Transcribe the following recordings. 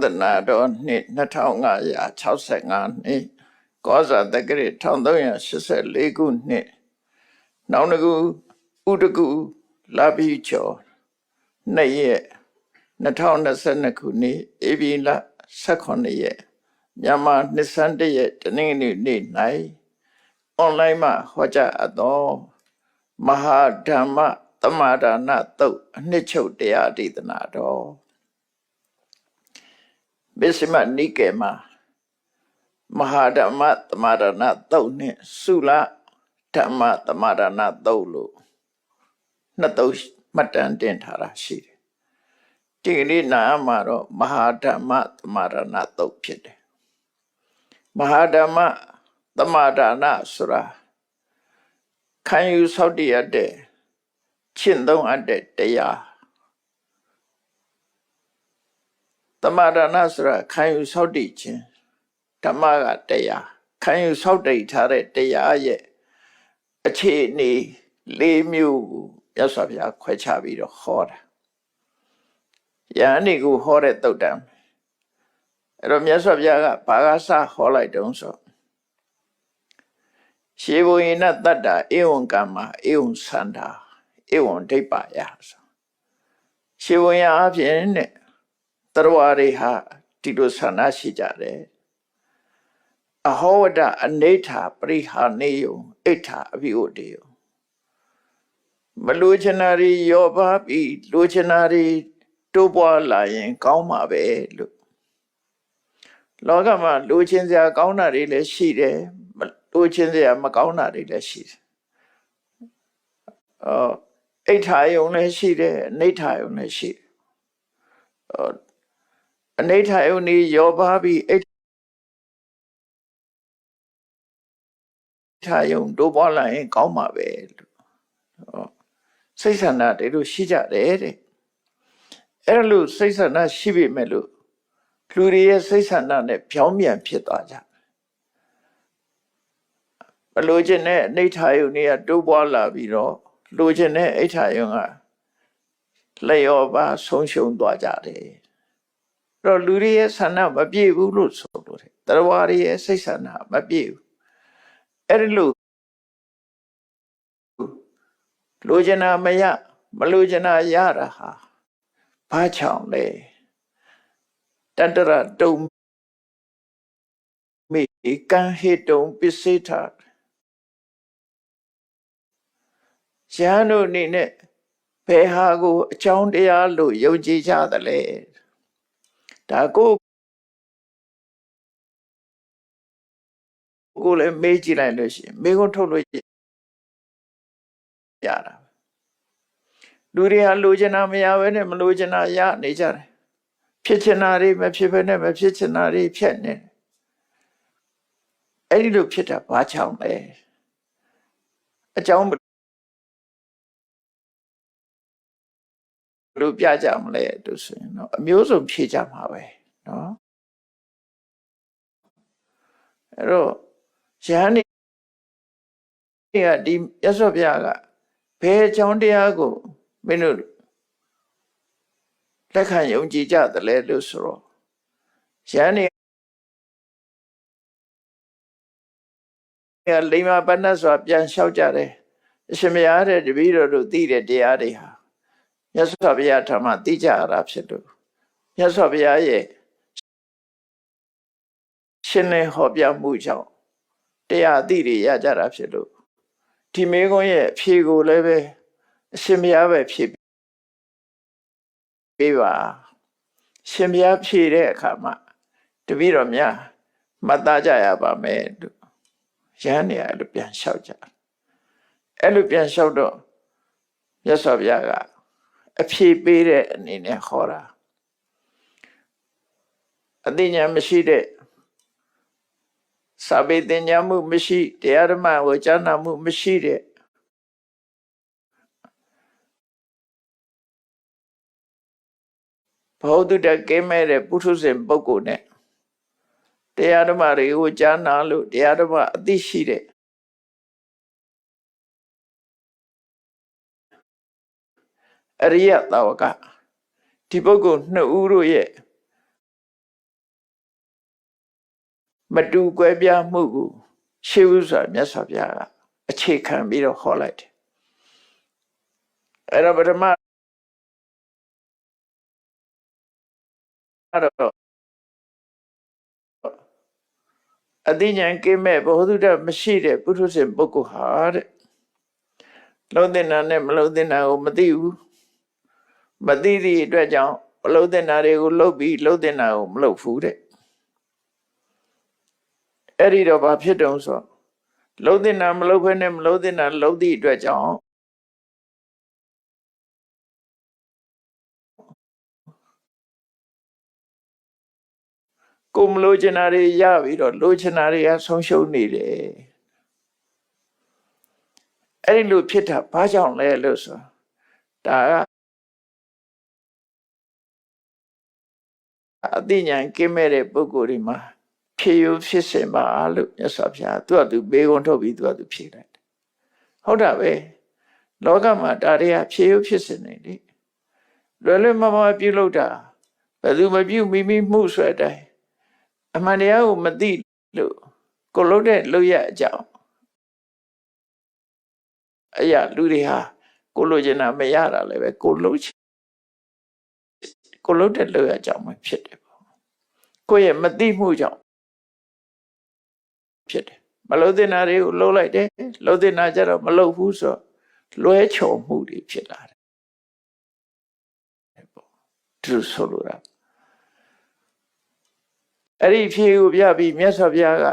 သနာတော်နှစ်2565နှစ်ကောဇာတက္ကရာ1384ခုနှစ်နောင်တကူဥတကူလာပြီးကျော်2ရက်2022ခုနှစ်ဧပြီလ18ရက်မြန်မာနှစ်ဆန်း1ရက်တနင်္ဂနွေနေ့၌အွန်လိုင်းမှာဟောကြားအပ်သောမဟာဓမ္မသမဒါနသုတ်အနှစ်ချုပ်တရားဒေသနာတော်မစ္စည်းမနိကေမှာမဟာဓမ္မသမဒါနသုတ်နှင့်သုလဓမ္မသမဒါနသုတ်လို့နှစ်သုတ်မှတ်တမ်းတင်ထားတာရှိတယ်။ဒီကနေ့နာမှာတော့မဟာဓမ္မသမဒါနသုတ်ဖြစ်တယ်။မဟာဓမ္မသမဒါနဆိုတာခံယူဆောက်တည်ရတဲ့ကျင့်သုံးအပ်တဲ့တရားသမဒါနဆိုတာခံယူဆောက်တည်ခြင်းဓမ္မကတရားခံယူဆောက်တည်ထားတဲ့တရားရဲ့အခြေအနေ၄မျိုးကိုမြတ်စွာဘုရားခွဲခြားပြီးတော့ဟောတာယဟန်ဒီကိုဟောတဲ့သုတ်တံအဲ့တော့မြတ်စွာဘုရားကဘာကစဟောလိုက်တုံးဆိုရှေဘုံယနတတ္တဧဝံကမ္မဧဝံသန္တာဧဝံဒိဋ္ဌာယဆိုရှေဘုံယအဖြစ်နဲ့တရဝရိဟာဒီလိုဆန္ဒရှိကြတယ်အဟောဝတ္တအနေထာပရိဟာနေယံအိဋ္ဌာအဘိဝတ္တေယမလိုချင်တာတွေရောပါပြီးလိုချင်တာတွေတိုးပွားလာရင်ကောင်းမှာပဲလို့လောကမှာလိုချင်စရာကောင်းတာတွေလည်းရှိတယ်လိုချင်စရာမကောင်းတာတွေလည်းရှိတယ်အိဋ္ဌာယုံလည်းရှိတယ်အနေထာယုံလည်းရှိတယ်အနေထာယုံนี่ရောပါပြီးအိဋ္ဌာယုံတိုးပွားလာရင်ကောင်းမှာပဲလို့စိတ်ဆန္ဒတွေလို့ရှိကြတယ်တဲ့အဲ့လိုစိတ်ဆန္ဒရှိပြီမဲ့လို့လူတွေရဲ့စိတ်ဆန္ဒနဲ့ပြောင်းပြန်ဖြစ်သွားကြမလိုချင်တဲ့အိဋ္ဌာယုံนี่တိုးပွားလာပြီးတော့လိုချင်တဲ့အိဋ္ဌာယုံကလျော့ပါဆုံးရှုံးသွားကြတယ်အဲ့တော့လူတွေရဲ့ဆန္ဒမပြည့်ဘူးလို့ဆိုလို့တယ်တရဝရရဲ့စိတ်ဆန္ဒမပြည့်ဘူးအဲ့ဒီလိုချင်တာမရမလိုချင်တာရတာဟာဘာကြောင့်လဲတတရတုံမိကံဟေတုံပစ္စေထရဟန်းတို့အနေနဲ့ဘယ်ဟာကိုအကြောင်းတရားလို့ယုံကြည်ကြသလဲဒါကိုလည်းမေးကြည့်လိုက်လို့ရှိရင်မေးခွန်းထုတ်လို့ရတာလူတွေဟာလိုချင်တာမရဘဲနဲ့မလိုချင်တာရနေကြတယ်ဖြစ်ချင်တာတွေမဖြစ်ဘဲနဲ့မဖြစ်ချင်တာတွေဖြစ်နေအဲ့ဒီလိုဖြစ်တာဘာကြောင့်လဲအကြောင်းဘယ်လိုပြကြမလဲလို့ဆိုရင်တော့အမျိုးစုံဖြေကြမှာပဲเนาะအဲ့တော့ယဟန်ဒီကဒီရသော်ဘုရားကဘယ်အကြောင်းတရားကိုမင်းတို့လက်ခံယုံကြည်ကြသလဲလို့ဆိုတော့ယဟန်ဒီလိမ္မာပဏ္ဏစွာပြန်လျှောက်ကြတယ်အရှင်ဘုရားတဲ့တပည့်တော်တို့သိတဲ့တရားတွေဟာမြတ်စွာဘုရားထံမှာသိကြရတာဖြစ်လို့မြတ်စွာဘုရားရဲ့ရှင်းလင်းဟောပြမှုကြောင့်တရားအသိတွေရကြတာဖြစ်လို့ဒီမေခွန်းရဲ့အဖြေကိုလည်းပဲအရှင်ဘုရားပဲဖြေပေးပါရှင်ဘုရားဖြေတဲ့အခါမှာတပည့်တော်များမှတ်သားကြရပါမယ်လို့ရဟန်းနေအဲ့လိုပြန်လျှောက်ကြအဲ့လိုပြန်လျှောက်တော့မြတ်စွာဘုရားကအဖြေပေးတဲ့အနေနဲ့ဟောတာအသိဉာဏ်မရှိတဲ့စာပေသင်ကြားမှုမရှိတရားဓမ္မကိုကြားနာမှုမရှိတဲ့ဘောဓုတကဲမဲ့တဲ့ပုထုဇဉ်ပုဂ္ဂိုလ်နဲ့တရားဓမ္မတွေကိုကြားနာလို့တရားဓမ္မအသိရှိတဲ့အရိယသာဝကဒီပုဂ္ဂိုလ်နှစ်ဦးတို့ရဲ့ မတူကွဲပြားမှုကိုရှေးဥစွာမြတ်စွာဘုရားကအခြေခံပြီးတော့ဟောလိုက်တယ်အဲ့တော့ပထမအဲ့တော့အသိဉာဏ်ကင်းမဲ့ဘ ਹੁ တုတမရှိတဲ့ပုထုဇဉ်ပုဂ္ဂိုလ်ဟာတဲ့လုံးတင်တာနဲ့မလုံးတင်တာကိုမသိဘူးမသိသည့်အတွက်ကြောင့်မလုံးတင်တာတွေကိုလှုပ်ပြီးလုံးတင်တာကိုမလှုပ်ဘူးတဲ့အဲ့ဒီတော့ဘာဖြစ်တုံးဆိုလုံးတင်တာမလှုပ်ဘဲနဲ့မလုံးတင်တာလှုပ်သည့်အတွက်ကြောင့်ကိုမလို့ချင်တာတွေရပြီးတော့လိုချင်တာတွေကဆုံးရှုံးနေတယ်အဲ့ဒီလိုဖြစ်တာဘာကြောင့်လဲလို့ဆိုဒါကအသိဉာဏ်ကင်းမဲ့တဲ့ပုဂ္ဂိုလ်တွေမှာဖြေရဖြစ်စင်ပါလို့မြတ်စွာဘုရားသူကသူဘေးကုန်းထုတ်ပြီးသူကသူဖြေလိုက်တယ်ဟုတ်တာပဲလောကမှာဒါတွေကဖြေရဖြစ်စင်နေလေလွယ်လွယ်မမပြုလုပ်တာဘယ်သူမပြုမိမိမှုဆွဲတိုင်းအမှန်တရားကိုမသိလို့ကိုလုံးတဲ့လုပ်ရအကြောင်းအရာလူတွေဟာကိုလိုချင်တာမရတာလည်းပဲကိုလုံးတဲ့လုပ်ရအကြောင်းပဲဖြစ်တယ်ပေါ့ကိုရဲ့မသိမှုကြောင့်ဖြစ်တယ်မလုံးတဲ့နာတွေကိုလှုပ်လိုက်တယ်လှုပ်တဲ့နာကြတော့မလှုပ်ဘူးဆိုလွဲချော်မှုတွေဖြစ်လာတယ်ပေါ့သူဆိုလိုတာအဲ့ဒီဖြေကိုပြပြီးမြတ်စွာဘုရားက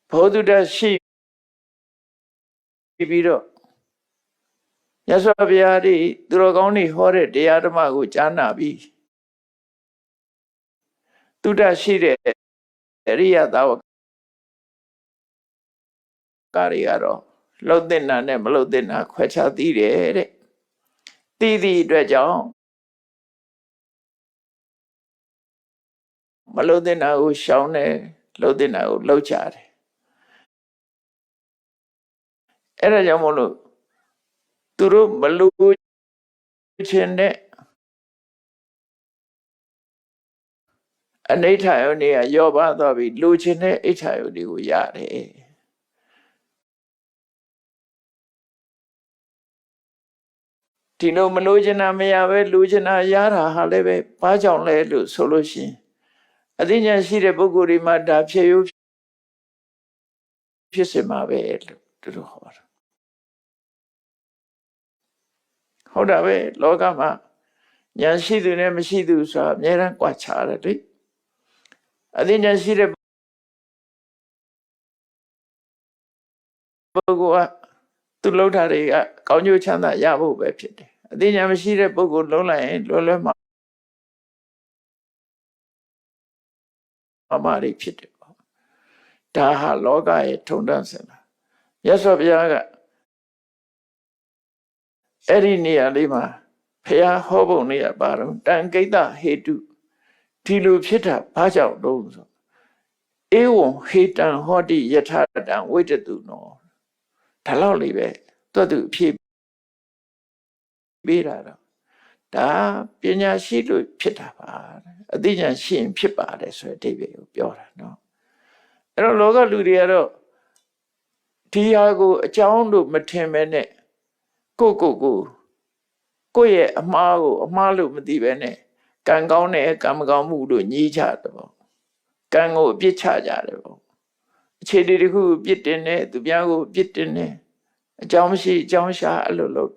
ဘ ਹੁ တုတရှိပြီးတော့မြတ်စွာဘုရားဒီသူတော်ကောင်းတွေဟောတဲ့တရားဓမ္မကိုကြားနာပြီးတုတရှိတဲ့အရိယသာဝကတွေကတော့လှုပ်တဲ့နာနဲ့မလှုပ်တဲ့နာခွဲခြားသိတယ်တဲ့သိသည့်အတွက်ကြောင့်မလှုပ်တဲ့နာကိုရှောင်တယ်လှုပ်တဲ့နာကိုလှုပ်ကြတယ်အဲ့ဒါကြောင့်မို့လို့သူတို့မလှုပ်ခြင်းနဲ့အနိဋ္ဌယုန်တွေကရောပါသွားပြီလှုပ်ခြင်းနဲ့အိဋ္ဌယုန်တွေကိုရတယ်ဒီလိုမလို့ချင်တာမရပဲလူချင်တာရတာဟာလည်းပဲဘာကြောင့်လဲလို့ဆိုလို့ရှိရင်အသိဉာဏ်ရှိတဲ့ပုဂ္ဂိုလ်တွေမှာဒါဖြေရဖြစ်စင်မှာပဲလို့သူတို့ဟောတာဟုတ်တာပဲလောကမှာဉာဏ်ရှိသူနဲ့မရှိသူဆိုတာအများအားကွာခြားတယ်လေအသိဉာဏ်ရှိတဲ့ပုဂ္ဂိုလ်ကသူလှုပ်တာတွေကကောင်းကျိုးချမ်းသာရဖို့ပဲဖြစ်တယ်အသိဉာဏ်မရှိတဲ့ပုဂ္ဂိုလ်လုံးလိုက်ရင်လွယ်လွယ်မှာအမှားတွေဖြစ်တယ်ပေါ့ဒါဟာလောကရဲ့ထုံတန်းစင်တာမြတ်စွာဘုရားကအဲ့ဒီနေရာလေးမှာဘုရားဟောပုံလေးကပါတော့တန်ကိတ္တဟေတုဒီလိုဖြစ်တာဘာကြောင့်လို့ဆိုဧဝံဟေတံဟောတိယထာတံဝိတတုနောဒါလောက်လေးပဲသူဖြေပေးတာတော့ဒါပညာရှိလို့ဖြစ်တာပါအသိဉာဏ်ရှိရင်ဖြစ်ပါတယ်ဆိုတဲ့အဓိပ္ပာယ်ကိုပြောတာနော်အဲ့တော့လောကလူတွေကတော့ဒီဟာကိုအကြောင်းလို့မထင်ပဲနဲ့ကိုယ့်ရဲ့အမှားကိုအမှားလို့မသိပဲနဲ့ကံကောင်းတဲ့ကံမကောင်းမှုလို့ညှိကြတယ်ပေါ့ကံကိုအပြစ်ချကြတယ်ပေါ့အခြေအနေတစ်ခုပြစ်တင်တယ်သူများကိုပြစ်တင်တယ်အကြောင်းမရှိအကြောင်းရှာအဲ့လိုလုပ်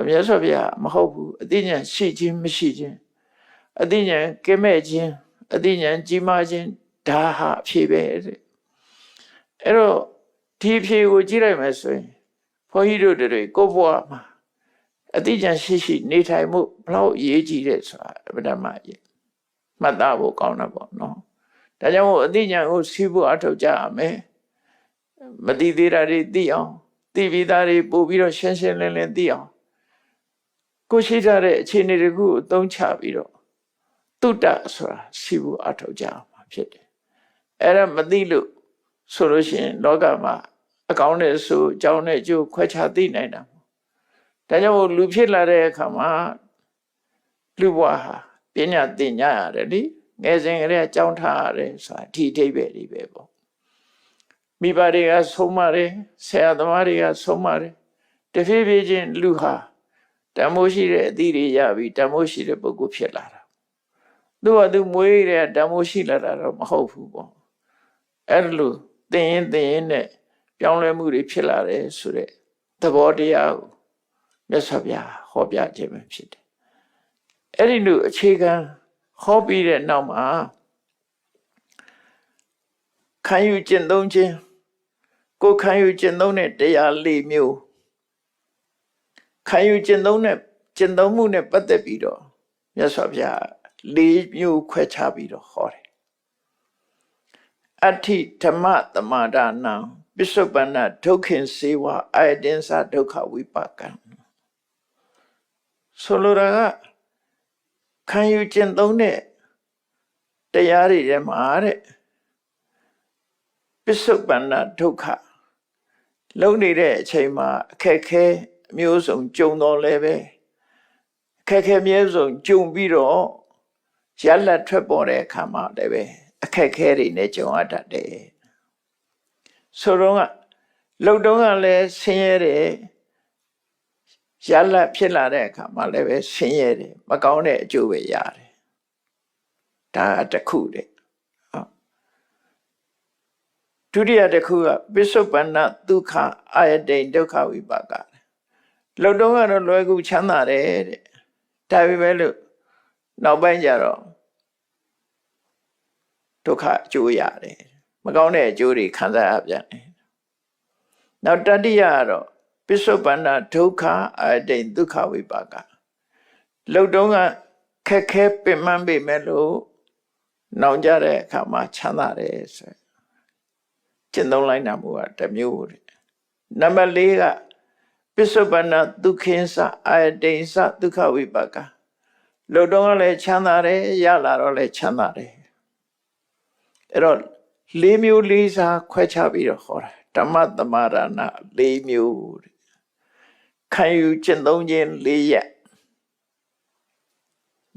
မြတ်စွာဘုရားမဟုတ်ဘူးအသိဉာဏ်ရှိခြင်းမရှိခြင်းအသိဉာဏ်ကဲမဲ့ခြင်းအသိဉာဏ်ကြီးမားခြင်းဒါဟာအဖြေပဲတဲ့အဲ့တော့ဒီအဖြေကိုကြည့်လိုက်မယ်ဆိုရင်ဘုန်းကြီးတို့တွေကိုယ့်ဘဝမှာအသိဉာဏ်ရှိနေထိုင်မှုဘလောက်အရေးကြီးတယ်ဆိုတာအမှန်တမ်းမှတ်သားဖို့ကောင်းတာပေါ့နော်ဒါကြောင့်မို့အသိဉာဏ်ကိုစီးဖို့အထောက်ကြရမယ်မသိသေးတာတွေသိအောင်သိပြီးသားတွေပို့ပြီးတော့ရှင်းရှင်းလင်းလင်းသိအောင်ကိုရှိထားတဲ့အခြေအနေတစ်ခုကိုအသုံးချပြီးတော့တုတ္တဆိုတာစီးဖို့အထောက်ကြမှာဖြစ်တယ်အဲ့ဒါမသိလို့ဆိုလို့ရှိရင်လောကမှာအကောင်းနဲ့ဆိုအကြောင်းနဲ့အကျိုးခွဲခြားသိနိုင်တာဒါကြောင့်လူဖြစ်လာတဲ့အခါမှာလူဘဝဟာပညာသင်ညာရတယ်လေ ငယ်စဉ်ကလေးအကြောင်းထားရတယ်ဆိုတာဒီအဓိပ္ပာယ်တွေပဲပေါ့မိဘတွေကဆုံးမတယ်ဆရာသမားတွေကဆုံးမတယ်တဖြည်းဖြည်းချင်းလူဟာတမိုးရှိတဲ့အသည့်တွေရပြီးတမိုးရှိတဲ့ပုဂ္ဂိုလ်ဖြစ်လာတာသူကသူမွေးတဲ့တမိုးရှိလာတာတော့မဟုတ်ဘူးပေါ့အဲ့လိုသင်ရင်နဲ့ပြောင်းလဲမှုတွေဖြစ်လာတယ်ဆိုတဲ့သဘောတရားကိုမြတ်စွာဘုရားဟောပြခြင်းပဲဖြစ်တယ်အဲ့ဒီလိုအခြေခံဟောပြီးတဲ့နောက်မှာခံယူကျင့်သုံးခြင်းကိုခံယူကျင့်သုံးတဲ့တရား၄မျိုးခံယူကျင့်သုံးတဲ့ကျင့်သုံးမှုနဲ့ပတ်သက်ပြီးတော့မြတ်စွာဘုရား၄မျိုးခွဲခြားပြီးတော့ဟောတယ်အဋ္ဌိဓမ္မသမ္မာဒနာပစ္စုပ္ပန္နဒုက္ခင်စေဝအာယတင်္စဒုက္ခဝိပါကံဆိုလိုတာကခံယူကျင့်သုံးတဲ့တရားတွေထဲမှာတဲ့ပစ္စုပ္ပန္နဒုက္ခလုံနေတဲ့အချိန်မှာအခက်ခဲအမျိုးစုံကြုံတော်လဲပဲအခက်ခဲမျိုးစုံကြုံပြီးတော့ရလတ်ထွက်ပေါ်တဲ့အခါမှာလည်းပဲအခက်ခဲတွေနဲ့ကြုံရတတ်တယ်ဆိုတော့ကလုံတုံးကလည်းဆင်းရဲတယ်ရလတ်ဖြစ်လာတဲ့အခါမှာလည်းပဲဆင်းရဲတယ်မကောင်းတဲ့အကျိုးပဲရတယ်ဒါတစ်ခုတဲ့ဒုတိယတစ်ခုကပစ္စုပ္ပန္နဒုက္ခအာယတိန်ဒုက္ခဝိပါကလုံတုံးကတော့လွယ်ကူချမ်းသာတယ်တဲ့ဒါပေမဲ့လို့နောက်ပိုင်းကျတော့ဒုက္ခအကျိုးရတယ်မကောင်းတဲ့အကျိုးတွေခံစားရပြန်တယ်နောက်တတိယကတော့ပစ္စုပ္ပန္နဒုက္ခအာယတိန်ဒုက္ခဝိပါကလုံတုံးကခက်ခဲပင်ပန်းပေမဲ့လို့နောင်ကြတဲ့အခါမှာချမ်းသာတယ်ဆိုကျင့်သုံးလိုက်တာမျိုးကတစ်မျိုးတဲ့နံပါတ်၄ကပစ္စုပ္ပန္နဒုက္ခိသအာယတိန်သဒုက္ခဝိပါကလုံတုံးကလည်းချမ်းသာတယ်ရလာတော့လည်းချမ်းသာတယ်အဲ့တော့၄မျိုး၄စားခွဲခြားပြီးတော့ဟောတာဓမ္မသမารဏ၄မျိုးတဲ့ခံယူကျင့်သုံးခြင်း၄ရက်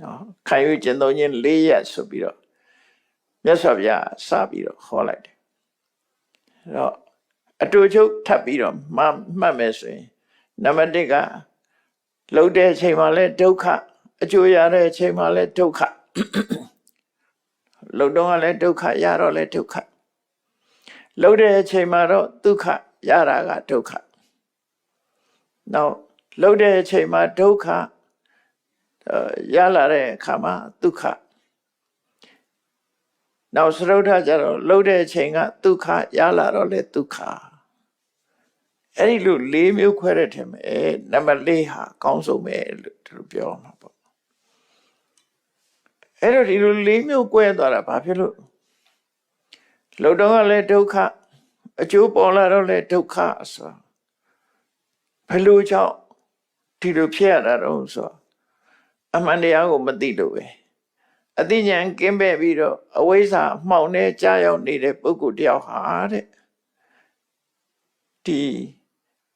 နော်ခံယူကျင့်သုံးခြင်း၄ရက်ဆိုပြီးတော့မြတ်စွာဘုရားစပြီးတော့ဟောလိုက်တယ်အဲ့တော့အတူချုပ်ထပ်ပြီးတော့မှတ်မယ်ဆိုရင်နံပါတ်၁ကလှုပ်တဲ့အချိန်မှာလဲဒုက္ခအကျိုးရတဲ့အချိန်မှာလဲဒုက္ခလှုပ်တော့လည်းဒုက္ခရတော့လည်းဒုက္ခလှုပ်တဲ့အချိန်မှာတော့ဒုက္ခရတာကဒုက္ခနောက်လှုပ်တဲ့အချိန်မှာဒုက္ခရလာတဲ့အခါမှာဒုက္ခနောက်စရုဒ္ဓကျတော့လှုပ်တဲ့အချိန်ကဒုက္ခရလာတော့လည်းဒုက္ခအဲ့ဒီလို၄မျိုးခွဲတဲ့ထဲမှာနံပါတ်၄ဟာအကောင်းဆုံးပဲလို့သူပြောမှာပေါ့အဲ့တော့ဒီလို၄မျိုးကွဲသွားတာဘာဖြစ်လို့လှုပ်တော့ကလည်းဒုက္ခအကျိုးပေါ်လာတော့လည်းဒုက္ခဆိုဘယ်လိုကြောင့်ဒီလိုဖြစ်ရတာတော့ဆိုအမှန်တရားကိုမသိလို့ပဲအသိဉာဏ်ကင်းမဲ့ပြီးတော့အဝိဇ္ဇာမှောင်နေကြာရောက်နေတဲ့ပုဂ္ဂိုလ်တယောက်ဟာတဲ့ဒီ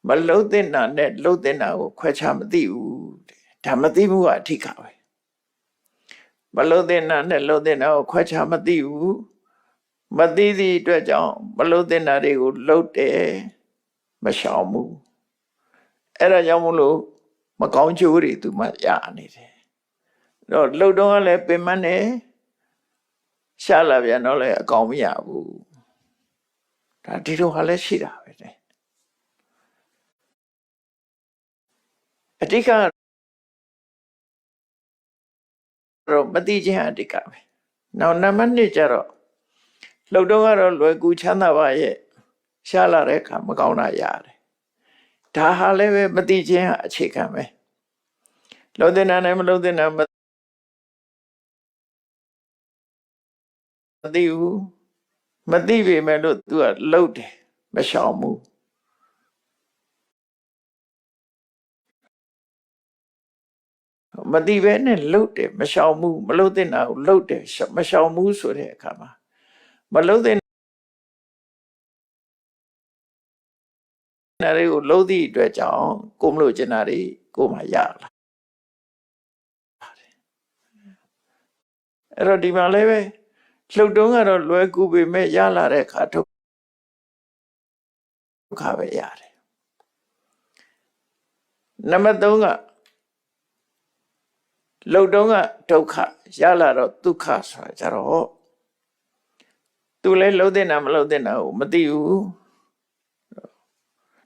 မလှုပ်တဲ့နာနဲ့လှုပ်တဲ့နာကိုခွဲခြားမသိဘူးတဲ့ဒါမသိမှုကအဓိကပဲမလှုပ်တဲ့နာနဲ့လှုပ်တဲ့နာကိုခွဲခြားမသိဘူးမသိသည့်အတွက်ကြောင့်မလှုပ်တဲ့နာတွေကိုလှုပ်တယ်မရှောင်ဘူးအဲ့ဒါကြောင့်မလို့မကောင်းကျိုးတွေသူမှရနေတယ်တော့လှုပ်တော့လည်းပင်မနဲ့ရှာလာပြန်တော့လည်းအကောင်မရဘူးဒါဒီလိုဟာလည်းရှိတာပဲအဓိကတော့မသိခြင်းအဓိကပဲနောက်နံပါတ်2ကျတော့လှုပ်တော့ကတော့လွယ်ကူချမ်းသာပါရဲ့ရှာလာတဲ့အခါမကောင်းတာရတယ်ဒါဟာလည်းပဲမသိခြင်းအခြေခံပဲလှုပ်တဲ့နာနဲ့မလှုပ်တဲ့နာမသိဘူးမသိပေမဲ့လို့ तू ကလှုပ်တယ်မရှောင်ဘူးမသိပဲနဲ့လှုပ်တယ်မရှောင်ဘူးမလှုပ်တဲ့နာကိုလှုပ်တယ်မရှောင်ဘူးဆိုတဲ့အခါမှာမလှုပ်တဲ့နာတွေကိုလှုပ်သည့်အတွက်ကြောင့်ကိုမလို့ကျင်တာတွေကိုမှရလာ အဲ့တော့ဒီမှာလည်းပဲလှုပ်တုံးကတော့လွယ်ကူပေမဲ့ရလာတဲ့အခါဒုက္ခပဲရတယ်နံပါတ်3ကလှုပ်တုံးကဒုက္ခရလာတော့ဒုက္ခဆိုတာကြတော့သူလည်းလှုပ်တဲ့နာမလှုပ်တဲ့နာကိုမသိဘူး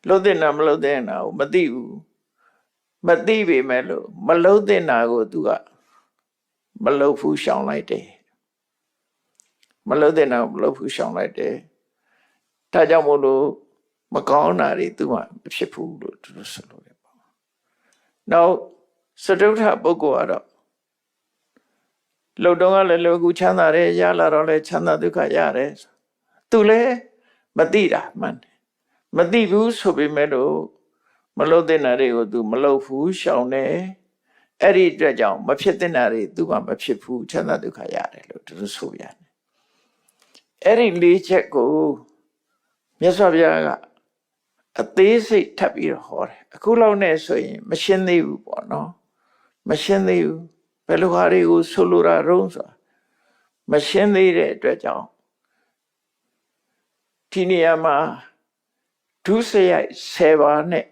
လှုပ်တဲ့နာမလှုပ်တဲ့နာကိုမသိဘူးမသိပေမဲ့လို့မလှုပ်တဲ့နာကိုသူကမလှုပ်ဘူးရှောင်လိုက်တယ်မလှုပ်တဲ့နာကိုမလှုပ်ဘူးရှောင်လိုက်တယ်ဒါကြောင့်မို့လို့မကောင်းတာတွေသူကမဖြစ်ဘူးလို့သူတို့ဆိုလို့ပေါ့နောက်စတုထပုဂ္ဂိုလ်ကတော့လှုပ်တော့ကလည်းလောကူချမ်းသာတယ်ရလာတော့လည်းချမ်းသာဒုက္ခရတယ်သူလည်းမသိတာမှန်တယ်မသိဘူးဆိုပေမဲ့လို့မလှုပ်တဲ့နာတွေကိုသူမလှုပ်ဘူးရှောင်တယ်အဲ့ဒီအတွက်ကြောင့်မဖြစ်တဲ့နာတွေသူကမဖြစ်ဘူးချမ်းသာဒုက္ခရတယ်လို့သူတို့ဆိုရတယ်အဲ့ဒီ၄ချက်ကိုမြတ်စွာဘုရားကအသေးစိတ်ထပ်ပြီးတော့ဟောတယ်အခုလောက်နဲ့ဆိုရင်မရှင်းသေးဘူးပေါ့နော်မရှင်းသေးဘူးဘယ်လိုဟာတွေကိုဆိုလိုတာတုံးဆိုတာမရှင်းသေးတဲ့အတွက်ကြောင့်ဒီနေရာမှာဒုစရိုက်10ပါးနဲ့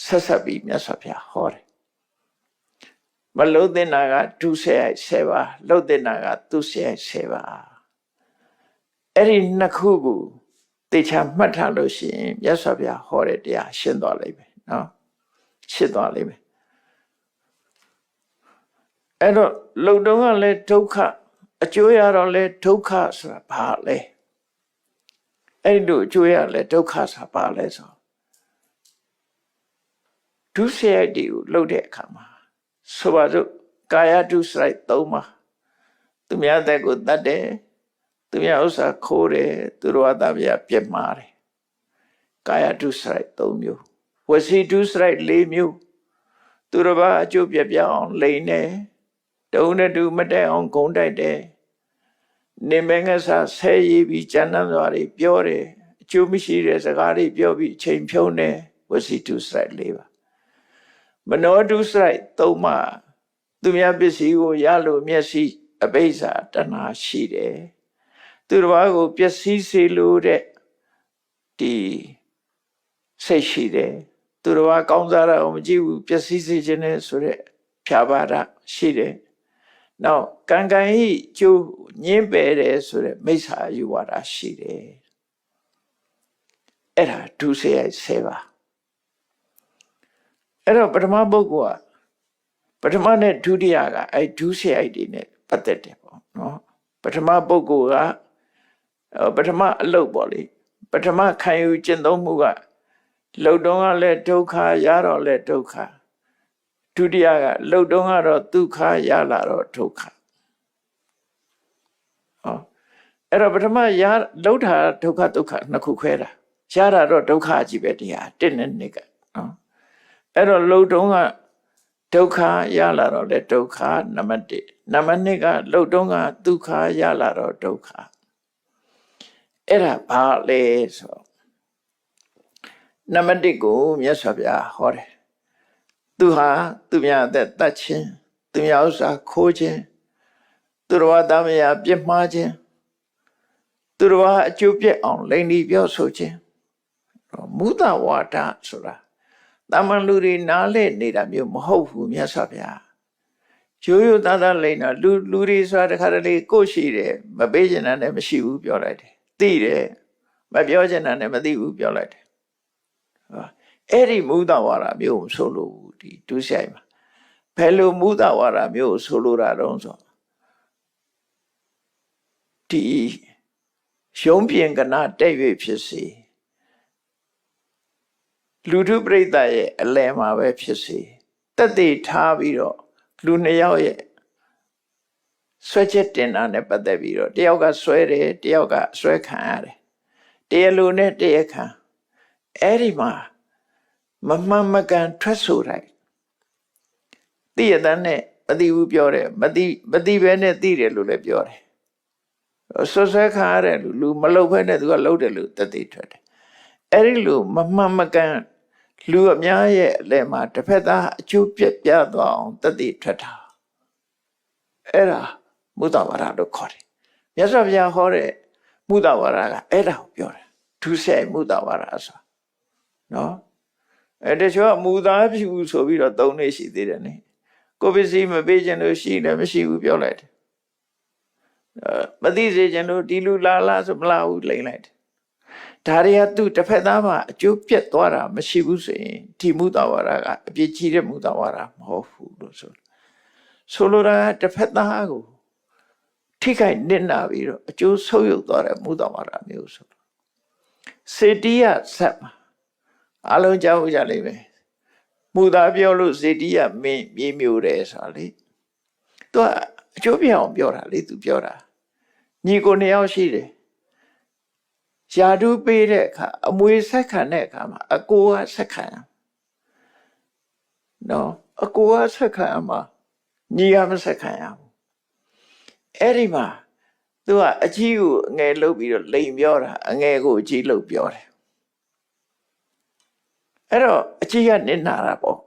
ဆက်ဆက်ပြီးမြတ်စွာဘုရားဟောတယ်မလှုပ်တဲ့နာကဒုစရိုက်10ပါးလှုပ်တဲ့နာကဒုစရိုက်10ပါးအဲ့ဒီနှစ်ခုကိုတေချာမှတ်ထားလို့ရှိရင်မြတ်စွာဘုရားဟောတဲ့တရားရှင်းသွားလိမ့်မယ်နော်ရှင်းသွားလိမ့်မယ်အဲ့တော့လှုပ်တုံးကလည်းဒုက္ခအကျိုးရတော့လည်းဒုက္ခဆိုတာဘာလဲအဲ့ဒီအကျိုးရလည်းဒုက္ခဆိုတာဘာလဲဆိုဒုစရိုက်တွေကိုလှုပ်တဲ့အခါမှာဆိုပါစို့ကာယဒုစရိုက်3ပါးသူများတဲ့ကိုတတ်တယ်သူများဥစ္စာခိုးတယ်သူတော်ဘာသာပြပြက်မှားတယ်ကာယဒုစရိုက်3မျိုးဝစီဒုစရိုက်4မျိုးသူတော်ဘာအကျိုးပြပြအောင်လိန်တယ်တုံးနဲ့တူမတက်အောင်ဂုံတိုက်တယ်နေမငဆာဆဲရည်ပြီးကျန်တဲ့သွားတွေပြောတယ်အကျိုးမရှိတဲ့စကားတွေပြောပြီးချိန်ဖြုံးတယ်ဝစီဒုစရိုက်4ပါမနောဒုစရိုက်3ပါသူများပစ္စည်းကိုရလို့မျက်စိအပိစ္ဆာတဏှာရှိတယ်သူတစ်ပါးကိုပျက်စီးစေလို့တဲ့ဒီစိတ်ရှိတယ်သူတစ်ပါးကောင်းစားတာကိုမကြည့်ဘူးပျက်စီးစေခြင်းနဲ့ဆိုတဲ့ဖြာပါဒရှိတယ်နောက်ကံကံဤကျိုးညင်းပယ်တယ်ဆိုတဲ့မိစ္ဆာယူဝါဒရှိတယ်အဲ့ဒါဒုစရိုက်10ပါအဲ့တော့ပထမပုဂ္ဂိုလ်ကပထမနဲ့ဒုတိယကအဲ့ဒုစရိုက်တွေနဲ့ပတ်သက်တယ်ပေါ့နော်ပထမပုဂ္ဂိုလ်ကပထမအလုပ်ပေါ့လေပထမခံယူကျင့်သုံးမှုကလှုပ်တုံးကလည်းဒုက္ခရတော့လည်းဒုက္ခဒုတိယကလှုပ်တုံးကတော့ဒုက္ခရလာတော့ဒုက္ခအဲ့တော့ပထမရလှုပ်တာဒုက္ခဒုက္ခနှစ်ခုခွဲတာရတာတော့ဒုက္ခကြီးပဲတရား1နဲ့2ကနော်အဲ့တော့လှုပ်တုံးကဒုက္ခရလာတော့လေဒုက္ခနံပါတ်1နံပါတ်2ကလှုပ်တုံးကဒုက္ခရလာတော့ဒုက္ခအဲ့ဒါဘာလဲဆိုနံပါတ်1ကိုမြတ်စွာဘုရားဟောတယ်သူဟာသူများအသက်တတ်ခြင်းသူများဥစ္စာခိုးခြင်းသူတော်ဘာသားမယားပြစ်မှားခြင်းသူတော်ဘာအကျိုးပြက်အောင်လိန်ဒီပြောဆိုခြင်းမုဒဝါဒဆိုတာတာမန်လူတွေနားလဲနေတာမျိုးမဟုတ်ဘူးမြတ်စွာဘုရားရိုးရိုးသားသားလိန်တာလူတွေဆိုတာတခါတလေကိုယ်ရှိတယ်မပေးချင်တာနဲ့မရှိဘူးပြောလိုက်တယ်သိတယ်မပြောချင်တာနဲ့မသိဘူးပြောလိုက်တယ်အဲ့ဒီမုဒဝါဒမျိုးဆိုလို့ဒီဒုစရိုက်မှာဘယ်လိုမုဒဝါဒမျိုးဆိုလိုတာတုံးဆိုဒီရုံးပြင်ကနာတဲ့၍ဖြစ်စေလူထုပရိသတ်ရဲ့အလယ်မှာပဲဖြစ်စေတက်တည်ထားပြီးတော့လူနှစ်ယောက်ရဲ့ဆွဲချက်တင်တာနဲ့ပတ်သက်ပြီးတော့တယောက်ကဆွဲတယ်တယောက်ကဆွဲခံရတယ်တရားလိုနဲ့တရားခံအဲ့ဒီမှာမမှန်မကန်ထွက်ဆိုတိုင်းသိရတဲ့နဲ့မသိဘူးပြောတယ်မသိပဲနဲ့သိတယ်လို့လည်းပြောတယ်ဆွဲခံရတဲ့လူမလှုပ်ဖဲနဲ့သူကလှုပ်တယ်လို့တသိထွက်တယ်အဲ့ဒီလိုမမှန်မကန်လူအများရဲ့အလယ်မှာတစ်ဖက်သားအကျိုးပြက်ပြသွားအောင်တသိထွက်တာအဲ့ဒါမ မုဒ္ဒဝါဒလို့ခေါ်တယ်မြတ်စွာဘုရားဟောတဲ့မုဒ္ဒဝါဒကအဲ့ဒါကိုပြောတယ်ဒုစရိုက်မုဒ္ဒဝါဒဆိုနော်တချို့ကမူသားဖြူဆိုပြီးတော့သုံးနေရှိသေးတယ်နိကိုပစ္စည်းမပေးခြင်းလို့ရှိလည်းမရှိဘူးပြောလိုက်တယ်မသိစေခြင်းလို့ဒီလူလာဆိုမလာဘူးလိမ့်လိုက်တယ်ဒါတွေကသူတစ်ဖက်သားမှာအကျိုးပြတ်သွားတာမရှိဘူးဆိုရင်ဒီမုဒ္ဒဝါဒကအပြစ်ကြီးတဲ့မုဒ္ဒဝါဒမဟုတ်ဘူးလို့ဆိုလိုတာကတစ်ဖက်သားကိုထိခိုက်နစ်နာပြီးတော့အကျိုးဆုပ်ယုပ်သွားတဲ့မုဒ္ဒဝါဒမျိုးဆိုစေတီယဆက်မှာအလုံးကြောက်ကြလိမ့်မယ်မူသားပြောလို့စေတီယမင်းမြေမျိုးတယ်ဆိုတာလေသူကအကျိုးပြအောင်ပြောတာလေသူပြောတာညီကိုနှစ်ယောက်ရှိတယ်ယာတုပေးတဲ့အခါအမွေဆက်ခံတဲ့အခါမှာအကိုကဆက်ခံရနော်အကိုကဆက်ခံရမှာညီကမဆက်ခံရဘူးအဲ့ဒီမှာသူကအကြီးကိုအငယ်လှုပ်ပြီးတော့လိန်ပြောတာအငယ်ကိုအကြီးလှုပ်ပြောတယ်အဲ့တော့အကြီးကနစ်နာတာပေါ့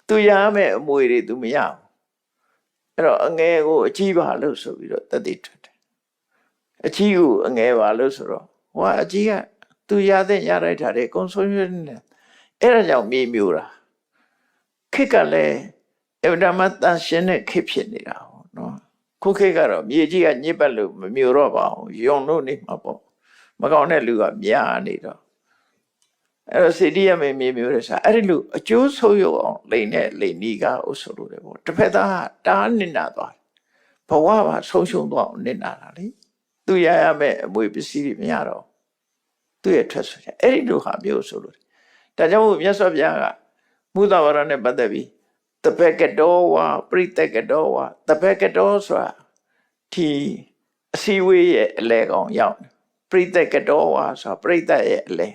သူရမယ်အမွေတွေသူမရဘူးအဲ့တော့အငယ်ကိုအကြီးပါလို့ဆိုပြီးတော့တတိထွက်တယ်အကြီးကိုအငယ်ပါလို့ဆိုတော့ဟိုကအကြီးကသူရတဲ့ရလိုက်တာတွေအကုန်ဆုံးရနေအဲ့ဒါကြောင့်မြေမျိုးတာခေတ်ကလည်းအဗဓမ္မတန်ရှင်းတဲ့ခေတ်ဖြစ်နေတာဟုတ်နော်ခုခေတ်ကတော့မြေကြီးကညစ်ပတ်လို့မမျိုးတော့ပါဘူးယုံလို့နေမှာပေါ့မကောင်းတဲ့လူကများနေတော့အဲ့တော့စေတီယမေမြေမျိုးတဲ့ဆိုအဲ့ဒီလူအကျိုးဆိုးရအောင်လိန်နဲ့လိန်နီးကားအဆိုလို့တယ်ပေါ့တစ်ဖက်သားတားနစ်နာသွားဘဝပါဆုံးရှုံးသွားအောင်နစ်နာတာလေသူရရမယ်အမွေပစ္စည်းတွေမရတော့သူ့ရဲ့ထွက်ဆိုချက်အဲ့ဒီလိုဟာမျိုးဆိုလို့ဒါကြောင့်မို့မြတ်စွာဘုရားကမုဒ္ဒဝါဒနဲ့ပတ်သက်ပြီးတပည့်ကတော်ဝါပရိသတ်ကတော်ဝါတပည့်ကတော်ဆိုတာဒီအစည်းဝေးရဲ့အလဲကောင်ရောက်ပရိသတ်ကတော်ဝါဆိုတာပရိသတ်ရဲ့အလဲ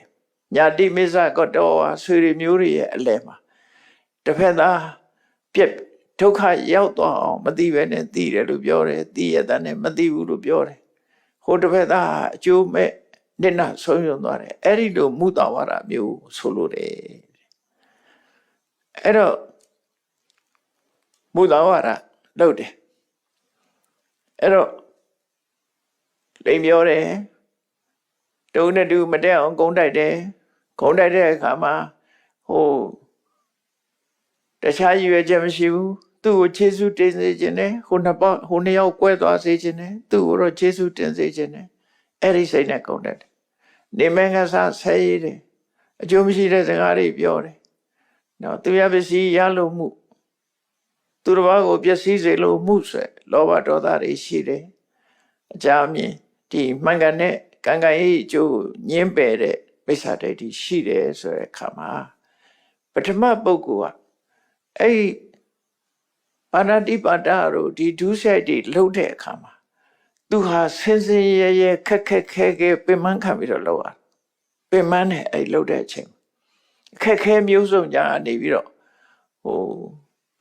ညာတိမိစ္ဆကတော်ဝါဆွေတွေမျိုးတွေရဲ့အလဲမှာတစ်ဖက်သားပြက်ဒုက္ခရောက်သွားအောင်မသိပဲနဲ့သိတယ်လို့ပြောတယ်သိရတဲ့နဲ့မသိဘူးလို့ပြောတယ်ဟိုတစ်ဖက်သားအကျိုးမဲ့နစ်နာဆုံးယုံသွားတယ်အဲ့ဒီလိုမုဒ္ဒဝါဒမျိုးဆိုလို့တယ်အဲ့တော့မုဒ္ဒဝါဒလုပ်တယ်အဲ့တော့လိမ်ပြောတယ်တုံးနဲ့တူမတက်အောင်ဂုံးတိုက်တယ်ဂုံးတိုက်တဲ့အခါမှာဟိုတခြားရွယ်ချက်မရှိဘူးသူ့ကိုခြေဆုတင်စေခြင်းနဲ့ဟိုနှစ်ယောက်ကွဲသွားစေခြင်းနဲ့သူ့ကိုတော့ခြေဆုတင်စေခြင်းနဲ့အဲ့ဒီစိတ်နဲ့ဂုံးတိုက်တယ်နေမငါစားဆဲရည်တယ်အကျိုးမရှိတဲ့စကားတွေပြောတယ်နော်သူရပစ္စည်းရလို့မှုသူတစ်ပါးကိုပျက်စီးစေလို့မှုဆိုလောဘဒေါသတွေရှိတယ်အကြအမြင်ဒီမှန်ကန်တဲ့ကံကံရဲ့အကျိုးညှင်းပယ်တဲ့မိစ္ဆာဒိဋ္ဌိရှိတယ်ဆိုတဲ့အခါမှာပထမပုဂ္ဂိုလ်ကအဲ့ပါဏာတိပါဒတို့ဒီဒုစရိုက်တွေလှုပ်တဲ့အခါမှာသူဟာဆင်းဆင်းရဲရဲခက်ခက်ခဲခဲပင်ပန်းခံပြီးတော့လှုပ်ရပင်ပန်းနဲ့အဲ့လှုပ်တဲ့အချိန်ခက်ခဲမျိုးစုံကြနေပြီးတော့ဟို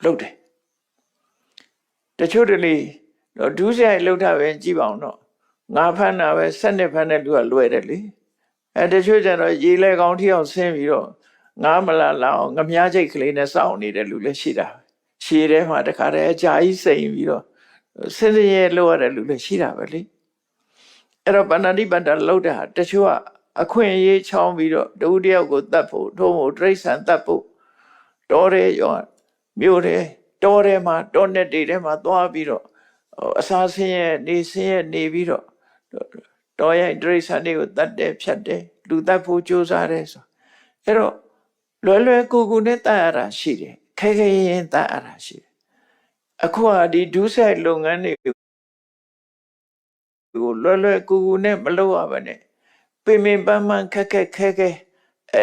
လှုပ်တယ်တချို့တလေတော့ဒုစရိုက်လှုပ်တာပဲကြည့်ပါအောင်တော့ငါဖမ်းတာပဲဆက်နှစ်ဖမ်းတဲ့လူကလွယ်တယ်လေတချို့ကျတော့ရေလဲကောင်းထီအောင်ဆင်းပြီးတော့ငါမလာအောင်ငမြားချိတ်ကလေးနဲ့စောင့်နေတဲ့လူလည်းရှိတာရှည်ထဲမှာတခါတည်းအကြာကြီးစိန်ပြီးတော့ဆင်းရဲလို့ရတဲ့လူလည်းရှိတာပဲလေအဲ့တော့ပါဏာတိပါဒလှုပ်တာတချို့ကအခွင့်အရေးချောင်းပြီးတော့တဦးတယောက်ကိုတတ်ဖို့ထို့မို့တိရစ္ဆာန်တတ်ဖို့တော်တယ်ရောမြို့တယ်တော်တယ်မှာတောနဲ့တေထဲမှာသွားပြီးတော့အစာဆင်းရဲနေဆင်းရဲနေပြီးတော့တော်ရိုက်တိရစ္ဆာန်တွေကိုတတ်တယ်ဖြတ်တယ်လူတတ်ဖို့ကြိုးစားတယ်ဆိုအဲ့တော့လွယ်ကူကူနဲ့တတ်ရတာရှိတယ်ခဲခဲရင်တတ်ရတာရှိတယ်အခုကဒီဒုစရိုက်လုပ်ငန်းတွေကိုလွယ်ကူကူနဲ့မလုပ်ရပါနဲ့ပင်ပင်ပန်းပန်းခက်ခက်ခဲခဲ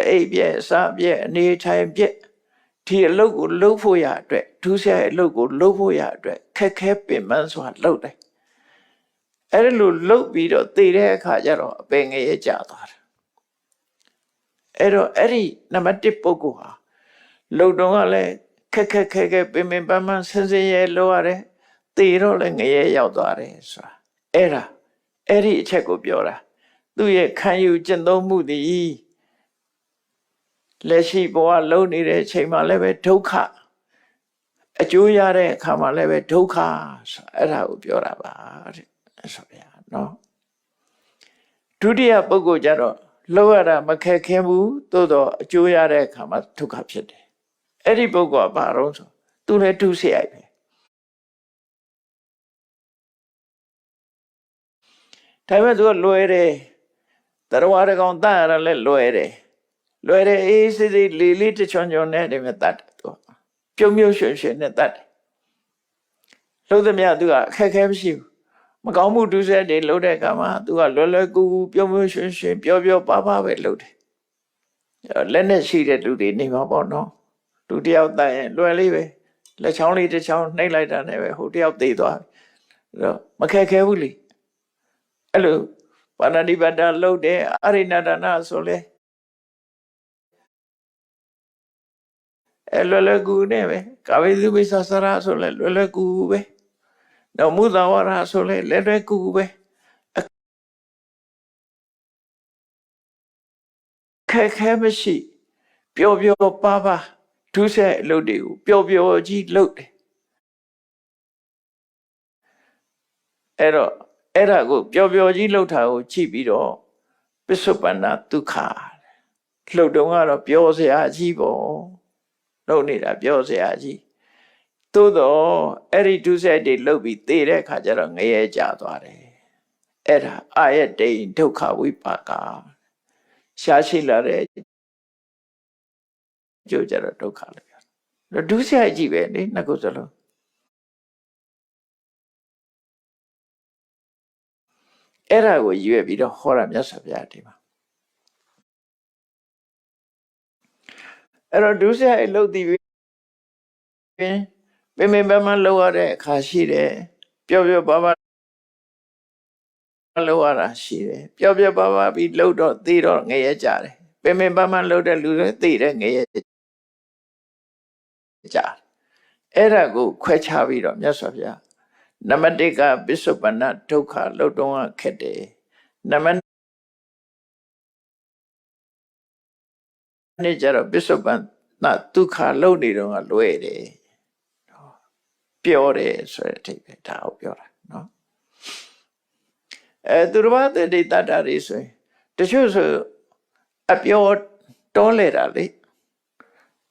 အိပ်ပြက်စားပြက်အနေထိုင်ပြက်ဒီအလုပ်ကိုလုပ်ဖို့ရအတွက်ဒုစရိုက်အလုပ်ကိုလုပ်ဖို့ရအတွက်ခက်ခဲပင်ပန်းစွာလုပ်တယ်အဲ့ဒါလိုလုပ်ပြီးတော့သိတဲ့အခါကျတော့အပင်ငရဲကျသွားတယ်အဲ့တော့အဲ့ဒီနံပါတ်1ပုဂ္ဂိုလ်ဟာလုံတုံကလည်းခက်ခက်ခဲခဲပင်ပင်ပန်းပန်းဆင်းဆင်းရဲလိုရတယ်သိတော့လည်းငရဲရောက်သွားတယ်ဆိုတာအဲ့ဒီအချက်ကိုပြောတာသူ့ရဲ့ခံယူကျင့်သုံးမှုသည်လက်ရှိဘဝလုံးနေတဲ့အချိန်မှာလည်းပဲဒုက္ခ အကျိုးရတဲ့အခါမှာလည်းပဲဒုက္ခဆိုအဲ့ဒါကိုပြောတာပါတဲ့ဆိုဗျာနော်ဒုတိယပုဂ္ဂိုလ်ကြတော့လောက်ရတာမခက်ခဲဘူးသို့တော့အကျိုးရတဲ့အခါမှာဒုက္ခဖြစ်တယ်အဲ့ဒီပုဂ္ဂိုလ်ကဘာလို့ဆိုသူလည်းဒုစရိုက်ပဲဒါပေမဲ့သူကလွယ်တယ်တရားတကောင်တတ်ရတာလည်းလွယ်တယ်အေးစစ်စစ်လေးလေးတချွန်ချွန်နဲ့တည်းမဲ့တတ်တယ်သူပြုံးမြုပ်ရွှင်ရွှင်နဲ့တတ်တယ်လို့သမျှသူကအခက်ခဲမရှိဘူးမကောင်းမှုဒုစရိုက်တွေလုပ်တဲ့အခါမှာသူကလွယ်လွယ်ကူကူပြုံးမြုပ်ရွှင်ရွှင်ပျော်ပျော်ပါးပါးပဲလုပ်တယ်လက်နဲ့ရှိတဲ့လူတွေနေမှာပေါ့နော်လူတယောက်တတ်ရင်လွယ်လေးပဲလက်ချောင်းလေးတစ်ချောင်းနှိပ်လိုက်တာနဲ့ပဲဟိုတယောက်သေသွားပြီတော့မခက်ခဲဘူးလေအဲ့လိုပါဏာတိပါဒလုပ်တယ်အရိဏဒါနဆိုလဲလွယ်လွယ်ကူနဲ့ပဲကာဝေသုပိသဆရာဆိုလဲလွယ်လွယ်ကူပဲတော့မုသာဝရဆိုလဲလွယ်လွယ်ကူပဲခက်ခဲမရှိပျော်ပျော်ပါးပါးဒုစရိုက်အလုပ်တွေကိုပျော်ပျော်ကြီးလုပ်တယ်အဲ့တော့အဲ့ဒါကိုပျော်ပျော်ကြီးလုပ်တာကိုကြည့်ပြီးတော့ပစ္စုပ္ပန္နဒုက္ခလှုပ်တုံးကတော့ပျော်စရာကြီးပေါ့လုပ်နေတာပျော်စရာကြီးသို့တော့အဲ့ဒီဒုစရိုက်တွေလုပ်ပြီးသေတဲ့အခါကျတော့ငရဲကြသွားတယ်အဲ့ဒါအာယတိဒုက္ခဝိပါကရှားရှိလာတဲ့ကြိုးကြတော့ဒုက္ခလို့ပြောတယ်ဒုစရိုက်ကြီးပဲလေနှစ်ခုစလုံးအဲ့ဒါကိုရွေ့ပြီးတော့ဟောတာမြတ်စွာဘုရားဒီမှာအဲ့တော့ဒုစရိုက်လုပ်တည်ပြီးပင်ပန်းပန်းလုပ်ရတဲ့အခါရှိတယ်ပျော်ပျော်ပါးပါးလုပ်ရတာရှိတယ်ပျော်ပျော်ပါးပါးပြီးလုပ်တော့သေတော့ငရဲကြတယ်ပင်ပန်းပန်းလုပ်တဲ့လူတွေသေတဲ့ငရဲကြအဲ့ဒါကိုခွဲခြားပြီးတော့မြတ်စွာဘုရားနံပါတ်1ကပစ္စုပ္ပန္နဒုက္ခလို့တော့ခက်တယ်နံပါတ်2ကျတော့ပစ္စုပ္ပန္နဒုက္ခလို့နေတော့လွယ်တယ်ပြောတယ်ဆိုတဲ့အထိပ္ပယ်ဒါကိုပြောတာနော်သူတော်ဘာတတိတတ္တတွေဆိုရင်တချို့ဆိုအပြောတောလဲတာလေ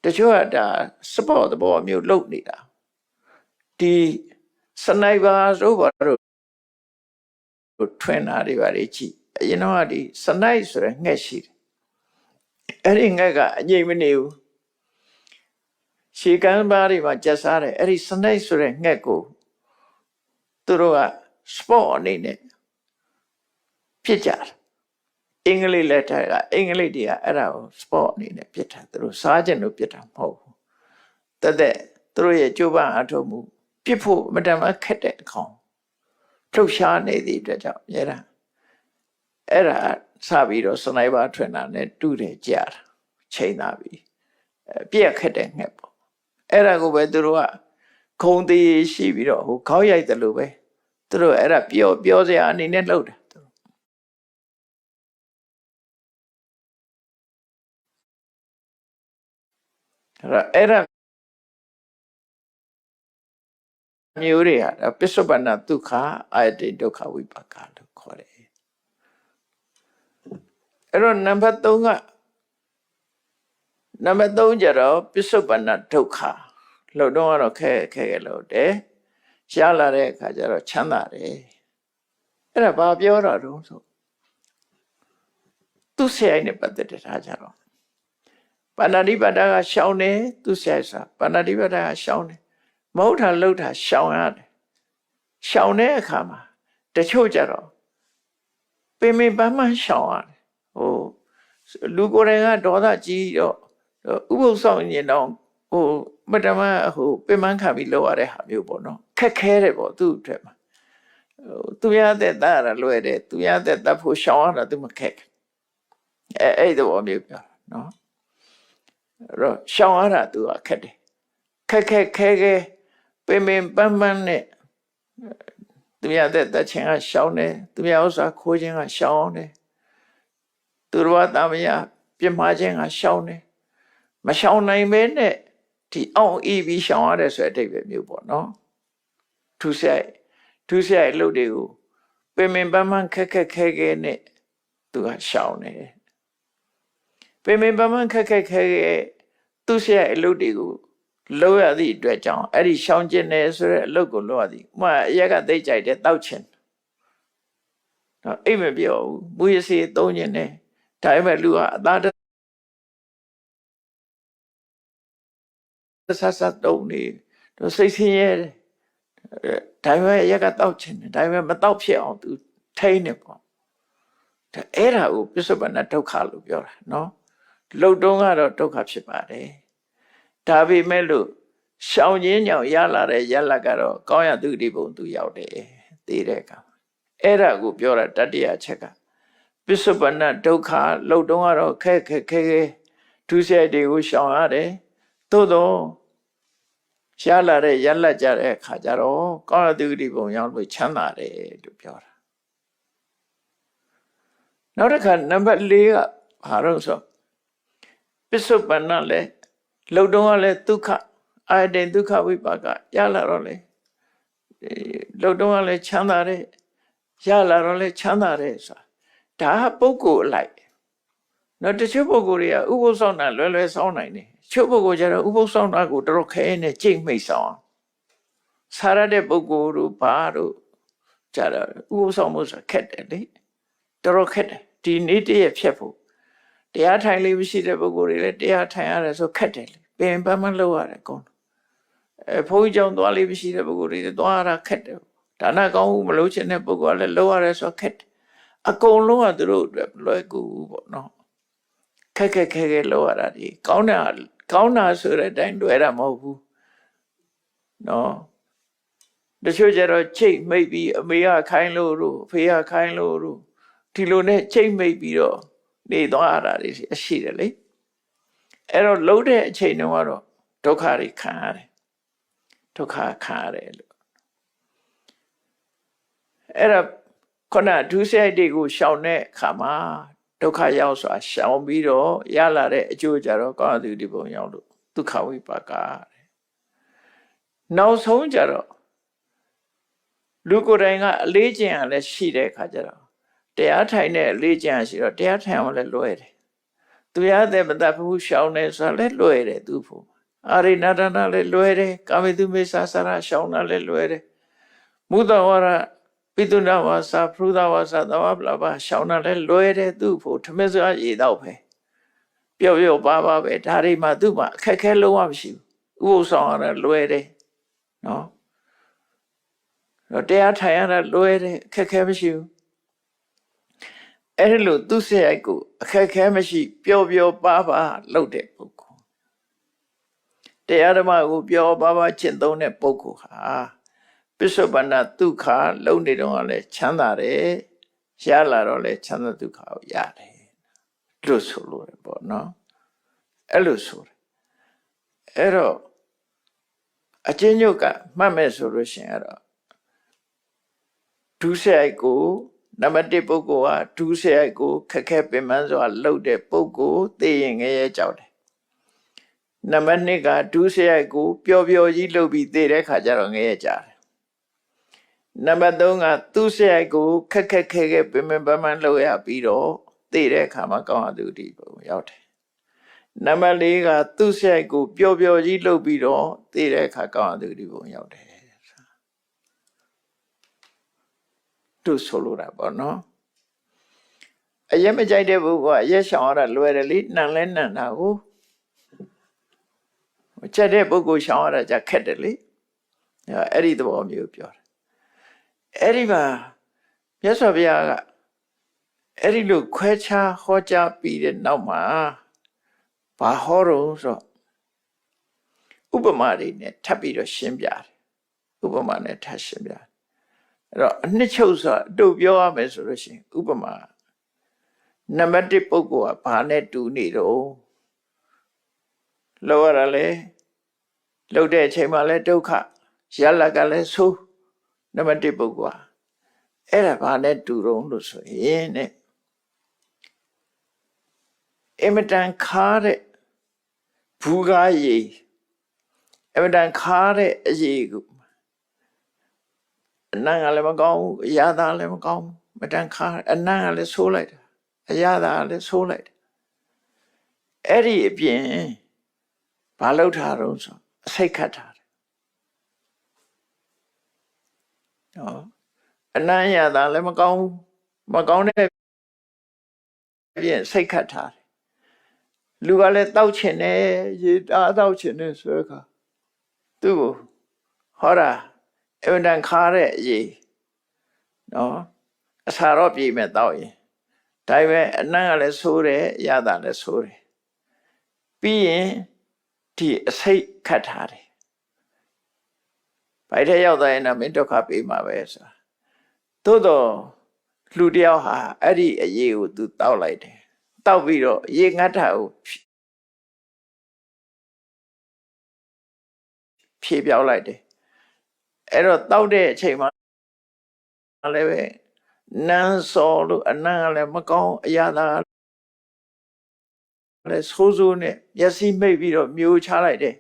တချို့ကဒါစပေါ့သဘောမျိုးလုပ်နေတာဒီစနိုက်ပါဆိုပါတော့ထွင်တာတွေပါလေကြည့်အရင်တော့ဒီစနိုက်ဆိုရယ်ငှက်ရှိတယ်အဲ့ဒီငှက်ကအငြိမ်မနေဘူးရှေကန်းပါးတွေမှာကျက်စားတယ်အဲ့ဒီစနိုက်ဆိုရယ်ငှက်ကိုသူတို့ကစပေါ့အနေနဲ့ဖြစ်ကြတယ်အင်္ဂလိပ်လက်ထက်ကအင်္ဂလိပ်တွေကအဲ့ဒါကိုစပေါ့အနေနဲ့ပြစ်တာသူတို့စားခြင်းလို့ပြစ်တာမဟုတ်ဘူးတသက်သူတို့ရဲ့ကြိုးပမ်းအထောက်မှုပြစ်ဖို့မတန်မှခက်တဲ့အကောင်လှုပ်ရှားနေသည့်အတွက်ကြောင့်အများအားအဲ့ဒါစပြီးတော့စနိုက်ပါထွင်တာနဲ့တူတယ်ကြာတာချိန်သာပြီးပြက်ခက်တဲ့ငှက်ပေါ့အဲ့ဒါကိုပဲသူတို့ကခုံသေးရှိပြီးတော့ဟိုခေါက်ရိုက်တယ်လို့ပဲသူတို့အဲ့ဒါပြောစရာအနေနဲ့လှုပ်တယ်အဲ့ဒါမျိုးတွေဟာပစ္စုပ္ပန္နဒုက္ခအာယတိဒုက္ခဝိပါကလို့ခေါ်တယ်အဲ့တော့နံပါတ်3ကျတော့ပစ္စုပ္ပန္နဒုက္ခလို့တော့ကတော့ခဲလို့တယ်ရှားလာတဲ့အခါကျတော့ချမ်းသာတယ်အဲ့ဒါဘာပြောတာတုံးဆိုသူ့ဆရာနဲ့ပတ်သက်တဲ့ထားကြတော့ပါဏာတိပါဒကရှောင်းတယ်သူဆရာဆိုပါဏာတိပါဒကရှောင်းတယ်မဟုတ်တာလှုပ်တာရှောင်ရတယ်ရှောင်တဲ့အခါမှာတချို့ကြတော့ပင်ပန်းပန်းရှောင်ရတယ်ဟိုလူကိုယ်တိုင်ကဒေါသကြီးတော့ဥပုသ်ဆောင်ရင်တော့ဟိုမတမဟိုပင်ပန်းခံပြီးလှုပ်ရတဲ့ဟာမျိုးပေါ့နော်ခက်ခဲတယ်ပေါ့သူ့အတွက်မှာသူရတဲ့တတ်ရလွယ်တယ်သူရတဲ့တတ်ဖို့ရှောင်ရတာသူမခက်အဲ့တော့မျိုးပြောနော်အဲ့တော့ရှောင်ရတာသူကခက်တယ်ခဲပင်ပန်းပန်းနဲ့သူရတဲ့တတ်ခြင်းကရှောင်တယ်သူရဥစ္စာခိုးခြင်းကရှောင်တယ်သူတော်ဘာတာမယပြမှားခြင်းကရှောင်တယ်မရှောင်နိုင်ပဲနဲ့ ဒီအောင်အေးပြီးရှောင်ရတဲ့ဆိုတဲ့အဓိပ္ပာယ်မျိုးပေါ့နော်ထူးဆဲအလုပ်တွေကိုပင်ပင်ပန်းပန်းခက်ခဲနဲ့သူကရှောင်နေတယ်ပင်ပင်ပန်းပန်းခက်ခဲသူ့ရဲ့အလုပ်တွေကိုလုပ်ရသည့်အတွက်ကြောင့်အဲ့ဒီရှောင်ကျင်နေဆိုတဲ့အလုပ်ကိုလုပ်ရသည်ဥမာအရက်ကသိကြိုက်တယ်တောက်ချင်နော်အိမ်မပြောဘူးမူရစီသုံးကျင်တယ်ဒါပေမဲ့လူကအသားဆတ်တုံနေတော့စိတ်ဆင်းရဲတယ်ဒါပေမဲ့အရက်ကတောက်ချင်တယ်ဒါပေမဲ့မတောက်ဖြစ်အောင်သူထိန်းနေပေါ့ဒါအဲ့ဒါကိုပစ္စုပ္ပန္နဒုက္ခလို့ပြောတာနော်လှုပ်တုံးကတော့ဒုက္ခဖြစ်ပါတယ်ဒါပေမဲ့လို့ရှောင်ခြင်းကြောင့်ရလာတဲ့ရလတ်ကတော့ကောင်းရသူတိဘုံသူရောက်တယ်သိတဲ့အခါအဲ့ဒါကိုပြောတာတတိယချက်ကပစ္စုပ္ပန္နဒုက္ခလှုပ်တုံးကတော့ခဲဒုစရိုက်တွေကိုရှောင်ရတယ်သို့တော့ရလာတဲ့ရလတ်ကြတဲ့အခါကျတော့ကောင်းရသူတိဘုံရောက်လို့ချမ်းသာတယ်လို့ပြောတာနောက်တစ်ခါနံပါတ်၄ကဘာလို့ဆိုပစ္စုပ္ပန္နလဲလှုပ်တုံးကလည်းဒုက္ခအာတေဒုက္ခဝိပါကရလာတော့လေလှုပ်တုံးကလည်းချမ်းသာတယ်ရလာတော့လေချမ်းသာတယ်ဆိုတာဒါကပုဂ္ဂိုလ်အလိုက်နော်တချို့ပုဂ္ဂိုလ်တွေကဥပုသ်ဆောင်တာလွယ်ဆောင်းနိုင်တယ်ချို့ပုဂ္ဂိုလ်ကျတော့ဥပုသ်ဆောင်တာကိုတော်တော်ခဲနဲ့ကြိတ်မိတ်ဆောင်စားရတဲ့ပုဂ္ဂိုလ်တို့ဘာတို့ကြတော့ဥပုသ်ဆောင်မှုဆိုခက်တယ်လေတော်တော်ခက်တယ်ဒီနေ့တည်းဖြတ်ဖို့တရားထိုင်လေးမရှိတဲ့ပုဂ္ဂိုလ်တွေလည်းတရားထိုင်ရတယ်ဆိုခက်တယ်လေပင်ပန်းမလုပ်ရတယ်ကောင်းဘုန်းကြီးကျောင်းသွားလေးမရှိတဲ့ပုဂ္ဂိုလ်တွေသွားရတာခက်တယ်ဒါနကောင်းမှုမလုပ်ချင်တဲ့ပုဂ္ဂိုလ်ကလည်းလုပ်ရတယ်ဆိုခက်တယ်အကုန်လုံးကသူတို့အတွက်လွယ်ကူပေါ့နော်ခက်ခဲလုပ်ရတာဒီကောင်းတာဆိုတဲ့အတိုင်းလွယ်တာမဟုတ်ဘူးနော်တချို့ကျတော့ချိတ်မိတ်ပြီးအမေကခိုင်းလို့တို့ဖေကခိုင်းလို့တို့ဒီလိုနဲ့ချိတ်မိတ်ပြီးတော့နေသွားရတာတွေရှိတယ်လေအဲ့တော့လှုပ်တဲ့အချိန်တုန်းကတော့ဒုက္ခတွေခံရတယ်ဒုက္ခခံရတယ်လို့အဲ့ဒါခုနဒုစရိုက်တွေကိုရှောင်တဲ့အခါမှာဒုက္ခရောက်စွာရှောင်ပြီးတော့ရလာတဲ့အကျိုးကြတော့ကောင်းသူဒီပုံရောက်လို့ဒုက္ခဝိပါကနောက်ဆုံးကြတော့လူကိုယ်တိုင်ကအလေးကျင့်ရလဲရှိတဲ့အခါကျတော့တရားထိုင်တဲ့အလေးကျင့်ရရှိတော့တရားထိုင်အောင်လဲလွယ်တယ်သူရတဲ့မတတ်ဘူးရှောင်နေဆိုလဲလွယ်တယ်သူ့ဖို့အာရိနာဒနာလဲလွယ်တယ်ကာမေတုမေသဆရာရှောင်တာလဲလွယ်တယ်မုဒ္ဒဝါရပိတုဏဝါစာဖရုဒဝါစာသဝပလဘာရှောင်တာလဲလွယ်တယ်သူ့ဖို့ထမင်းစားရေတော့ပဲပျော့ပါပဲဒါတွေမှသူ့မှာအခက်ခဲလုံးဝမရှိဘူးဥပုသ်ဆောင်ရတာလွယ်တယ်နော်တော့တရားထိုင်ရတာလွယ်တယ်အခက်ခဲမရှိဘူးအဲ့ဒီလိုသူ့စရိုက်ကိုအခက်ခဲမရှိပျော့ပါလုပ်တဲ့ပုဂ္ဂိုလ်တရားဓမ္မကိုပျော့ပါကျင့်သုံးတဲ့ပုဂ္ဂိုလ်ဟာပစ္စုပ္ပန္နဒုက္ခလုံးနေတော့လည်းချမ်းသာတယ်ရလာတော့လည်းချမ်းသာဒုက္ခကိုရတယ်လို့ဆိုလို့ရပေါ့နော်အဲ့လိုဆိုတယ်အဲ့တော့အကျဉ်းချုပ်ကမှတ်မဲ့ဆိုလို့ရှိရင်အဲ့တော့ဒုစရိုက်ကိုနံပါတ်1ပုဂ္ဂိုလ်ဟာဒုစရိုက်ကိုခက်ခဲပင်ပန်းစွာလှုပ်တဲ့ပုဂ္ဂိုလ်သိရင်ငရဲကြောက်တယ်နံပါတ်2ကဒုစရိုက်ကိုပျော်ကြီးလှုပ်ပြီးသိတဲ့ခါကျတော့ငရဲကြတယ်နံပါတ်3ကသူ့စရိုက်ကိုခက်ခဲပင်ပန်းလှုပ်ရပြီးတော့သိတဲ့အခါမှာကောင်းအပ်သူဒီပုံရောက်တယ်နံပါတ်4ကသူ့စရိုက်ကိုပျော်ကြီးလှုပ်ပြီးတော့သိတဲ့အခါကောင်းအပ်သူဒီပုံရောက်တယ်တို့ဆိုလိုတာပေါ့နော်အရက်မကြိုက်တဲ့ပုဂ္ဂိုလ်ကအရက်ရှောင်ရတာလွယ်တယ်လေနံလဲနံတာကိုချက်တဲ့ပုဂ္ဂိုလ်ရှောင်ရတာကြခက်တယ်လေအဲ့ဒီသဘောမျိုးပြောတယ်အဲ့ဒီမှာမြတ်စွာဘုရားကအဲ့ဒီလိုခွဲခြားဟောကြားပြီးတဲ့နောက်မှာဘာဟောတော့ဆိုဥပမာတွေနဲ့ထပ်ပြီးတော့ရှင်းပြတယ်ဥပမာနဲ့ထပ်ရှင်းပြတယ်အဲ့တော့အနှစ်ချုပ်ဆိုအတူပြောရမယ်ဆိုလို့ရှိရင်ဥပမာနံပါတ်1ပုဂ္ဂိုလ်ကဘာနဲ့တူနေတော့လောရလဲလှုပ်တဲ့အချိန်မှာလဲဒုက္ခရလကလည်းဆိုးနံပါတ်1ပုဂ္ဂိုလ်ကအဲ့ဒါဘာနဲ့တူတော့လို့ဆိုရင်တဲ့အမတန်ခါတဲ့ဘူကားရည် အမှန်တန်ခါတဲ့အရေးကိုအနံ့ကလည်းမကောင်းဘူးအရသာလည်းမကောင်းဘူးမတန်ခါအနံ့ကလည်းဆိုးလိုက်တာအရသာကလည်းဆိုးလိုက်တယ်အဲ့ဒီအပြင်ဘာလုပ်ထားတော့ဆိုအစိတ်ခတ်ထားတယ်နော်အနံ့ရသာလည်းမကောင်းဘူးမကောင်းတဲ့အပြင်စိတ်ခတ်ထားတယ်လူကလည်းတောက်ချင်တယ်ရေတားတောက်ချင်တယ်ဆိုခါသူ့ကိုဟောတာအမှန်တန်ခါတဲ့အရေးနော်အစာတော့ပြေးမဲ့တောက်ရင်ဒါပေမဲ့အနံ့ကလည်းဆိုးတယ်ရတာလည်းဆိုးတယ်ပြီးရင်ဒီအစိတ်ခတ်ထားတယ်ဘိုက်ထဲရောက်သွားရင်တော့မင်းဒုက္ခပေးမှာပဲဆိုတာသို့တော့လူတယောက်ဟာအဲ့ဒီအရေးကိုသူတောက်လိုက်တယ်တောက်ပြီးတော့ရေငတ်တာကိုဖြေပြောက်လိုက်တယ်အဲ့တော့တောက်တဲ့အချိန်မှာလည်းပဲနန်းစော်လို့အနံ့ကလည်းမကောင်းအရသာလည်းဆိုးဆိုးနဲ့မျက်စိမိတ်ပြီးတော့မျိုးချလိုက်တယ်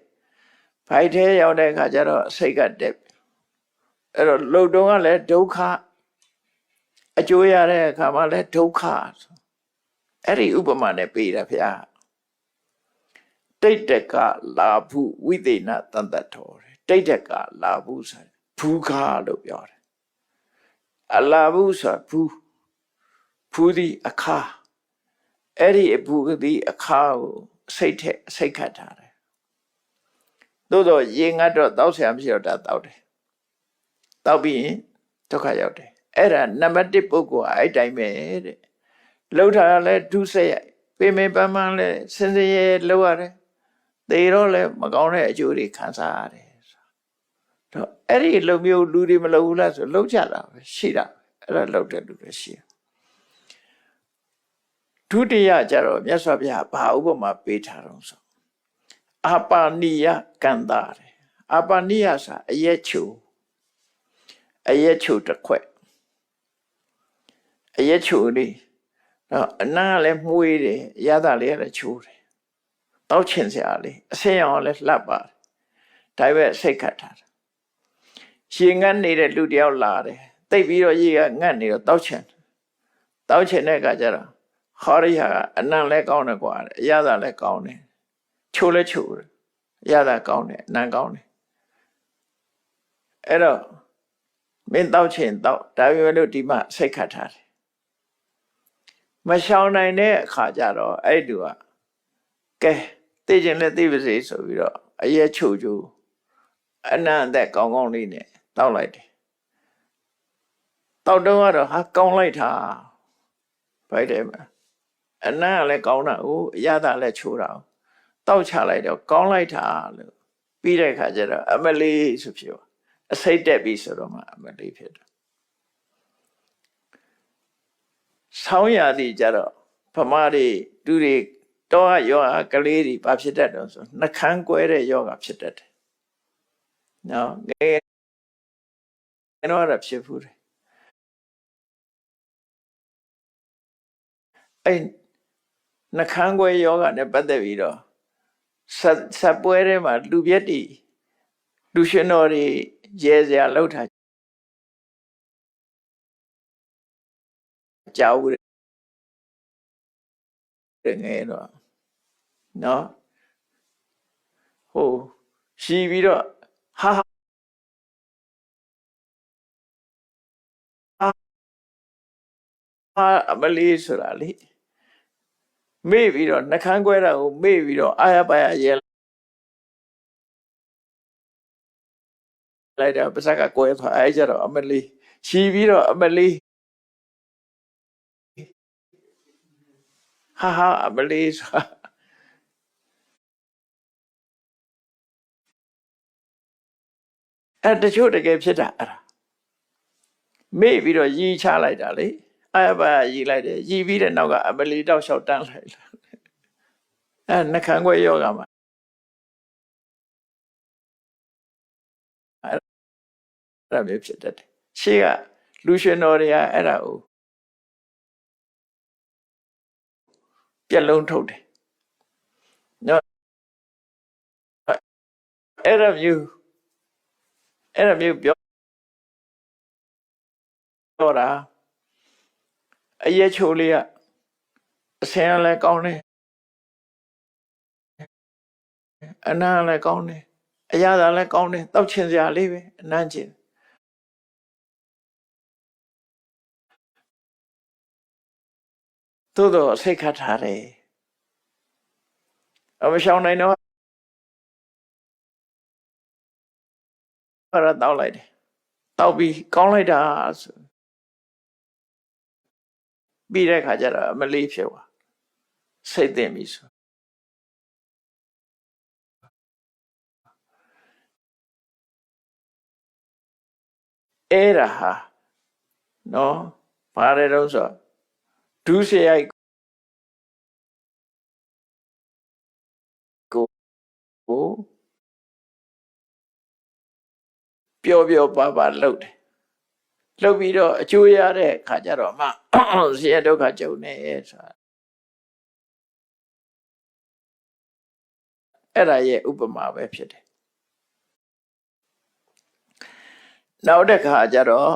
ဘိုက်ထဲရောက်တဲ့အခါကျတော့စိတ်ကတက်အဲ့တော့လှုပ်တုံးကလည်းဒုက္ခအကျိုးရတဲ့အခါမှာလည်းဒုက္ခအဲ့ဒီဥပမာနဲ့ပေးတာဗျာတိတ်တကလာဘူးဝိသေနတန်တထောတိတ်တကလာဘူးဆိုဘူးခါလို့ပြောတယ်အလာဘူးဆိုဘူးဒီအခါအဲ့ဒီဘူးဒီအခါကိုစိတ်ခတ်ထားတယ်သို့တော့ရေငတ်တော့တောက်ဆရာမရှိတော့တာတောက်တယ်တောက်ပြီးရင်ဒုက္ခရောက်တယ်အဲ့ဒါနံပါတ်1ပုဂ္ဂိုလ်အဲ့တိုင်းပဲတဲ့လှုပ်ထားလဲဒုစရိုက်ပင်ပန်းပန်းလဲစင်စရဲလှုပ်ရတယ်သေတော့လဲမကောင်းတဲ့အကျိုးတွေခံစားရတယ်တော့အဲ့ဒီလုံမျိုးလူတွေမလှုပ်ဘူးလားဆိုလှုပ်ကြတာပဲရှိတာအဲ့ဒါလှုပ်တဲ့လူတွေရှိတယ်ဒုတိယကျတော့မြတ်စွာဘုရားဘာဥပမာပေးထားတော့ဆိုအာပါနိယကန္တာတယ်အာပါနိယဆိုအရက်ချိုတစ်ခွက်အရက်ချိုလေးတော့အနံ့ကလည်းမှုေးတယ်ရတာလေးလည်းချိုးတယ်တောက်ချင်စရာလေးအဆင်းရောလည်းလှပ်ပါတယ်ဒါပဲစိတ်ခတ်ထားတယ်ရေငတ်နေတဲ့လူတယောက်လာတယ်တိတ်ပြီးတော့ရေကငတ်နေတော့တောက်ချင်တဲ့အခါကျတော့ဟောရိဟာကအနံ့လည်းကောင်းတယ်ကွာအရသာလည်းကောင်းတယ်ချိုးလည်းချိုးတယ်အရသာကောင်းတယ်အနံ့ကောင်းတယ်အဲ့တော့မင်းတောက်ချင်တောက်ဒါပေမဲ့လို့ဒီမှာစိတ်ခတ်ထားတယ်မရှောင်နိုင်တဲ့အခါကျတော့အဲ့တူကကဲသိကျင်လည်းသိပါစေဆိုပြီးတော့အရက်ချိုချိုအနံ့အသက်ကောင်းကောင်းလေးနဲ့တောက်လိုက်တယ်တောက်တော့ကတော့ဟာကောင်းလိုက်တာဘိုက်တယ်မှာအနံ့ကလည်းကောင်းတာကိုအရသာလည်းချိုးတာတောက်ချလိုက်တော့ကောင်းလိုက်တာလို့ပြီးတဲ့အခါကျတော့အမလေးဆိုဖြစ်သွားအစိတ်တက်ပြီဆိုတော့မှအမလေးဖြစ်တယ်ဆောင်းရသည်ကြတော့ဗမာတွေတူတွေတောဟယောဂကလေးတွေဘာဖြစ်တတ်တော့ဆိုနှခမ်းကွဲတဲ့ယောဂဖြစ်တတ်တယ်နော်ငယ်တော့ရဖြစ်ဘူးတယ်အဲ့နှခမ်းကွဲယောဂနဲ့ပတ်သက်ပြီးတော့ဆက်ပွဲထဲမှာလူပြက်တီလူရှင်တော်တွေရဲစရာလှုပ်ထားကြောက်တယ်ငယ်တော့နော်ဟိုရှိပြီးတော့ဟာအမလေးဆိုတာလေမေ့ပြီးတော့နှခမ်းကွဲတာကိုမေ့ပြီးတော့အာရပါရရဲလိုက်တာပါစကကွဲသွားအဲကြတော့အမလေးရှိပြီးတော့အမလေးဟာအမလေးဆိုတာတချို့တကယ်ဖြစ်တာအဲ့ဒါမေ့ပြီးတော့ရီချလိုက်တာလေအာရပါရရီလိုက်တယ်ရီပြီးတဲ့နောက်ကအမလေးတောက်လျှောက်တန်းလိုက်လာနှခမ်းကွဲယောဂမှာအဲ့ဒါမျိုးဖြစ်တတ်တယ်ရှေ့ကလူရှင်တော်တွေကအဲ့ဒါကိုပြက်လုံးထုတ်တယ်နော် အဲ့ဒါမျိုးပြောတာအရက်ချိုလေးကအဆင်လည်းကောင်းတယ်အနံ့လည်းကောင်းတယ်အရသာလည်းကောင်းတယ်တောက်ချင်စရာလေးပဲအနံ့ချင်သို့တော့စိတ်ခတ်ထားတယ်အမရှောင်နိုင်တော့အဲ့ဒါတောက်လိုက်တယ်တောက်ပြီးကောင်းလိုက်တာဆိုပြီးတဲ့ခါကျတော့အမလေးဖြစ်သွားစိတ်သိမ့်ပြီဆိုအဲ့ဒါဟာနော်ဘာလဲတော့ဆိုဒုစရိုက်ကိုပျော်ပါလှုပ်တယ်လှုပ်ပြီးတော့အကျိုးရတဲ့ခါကျတော့မှဆင်းရဲဒုက္ခကြုံနေဆိုတာအဲ့ဒါရဲ့ဥပမာပဲဖြစ်တယ်နောက်တစ်ခါကျတော့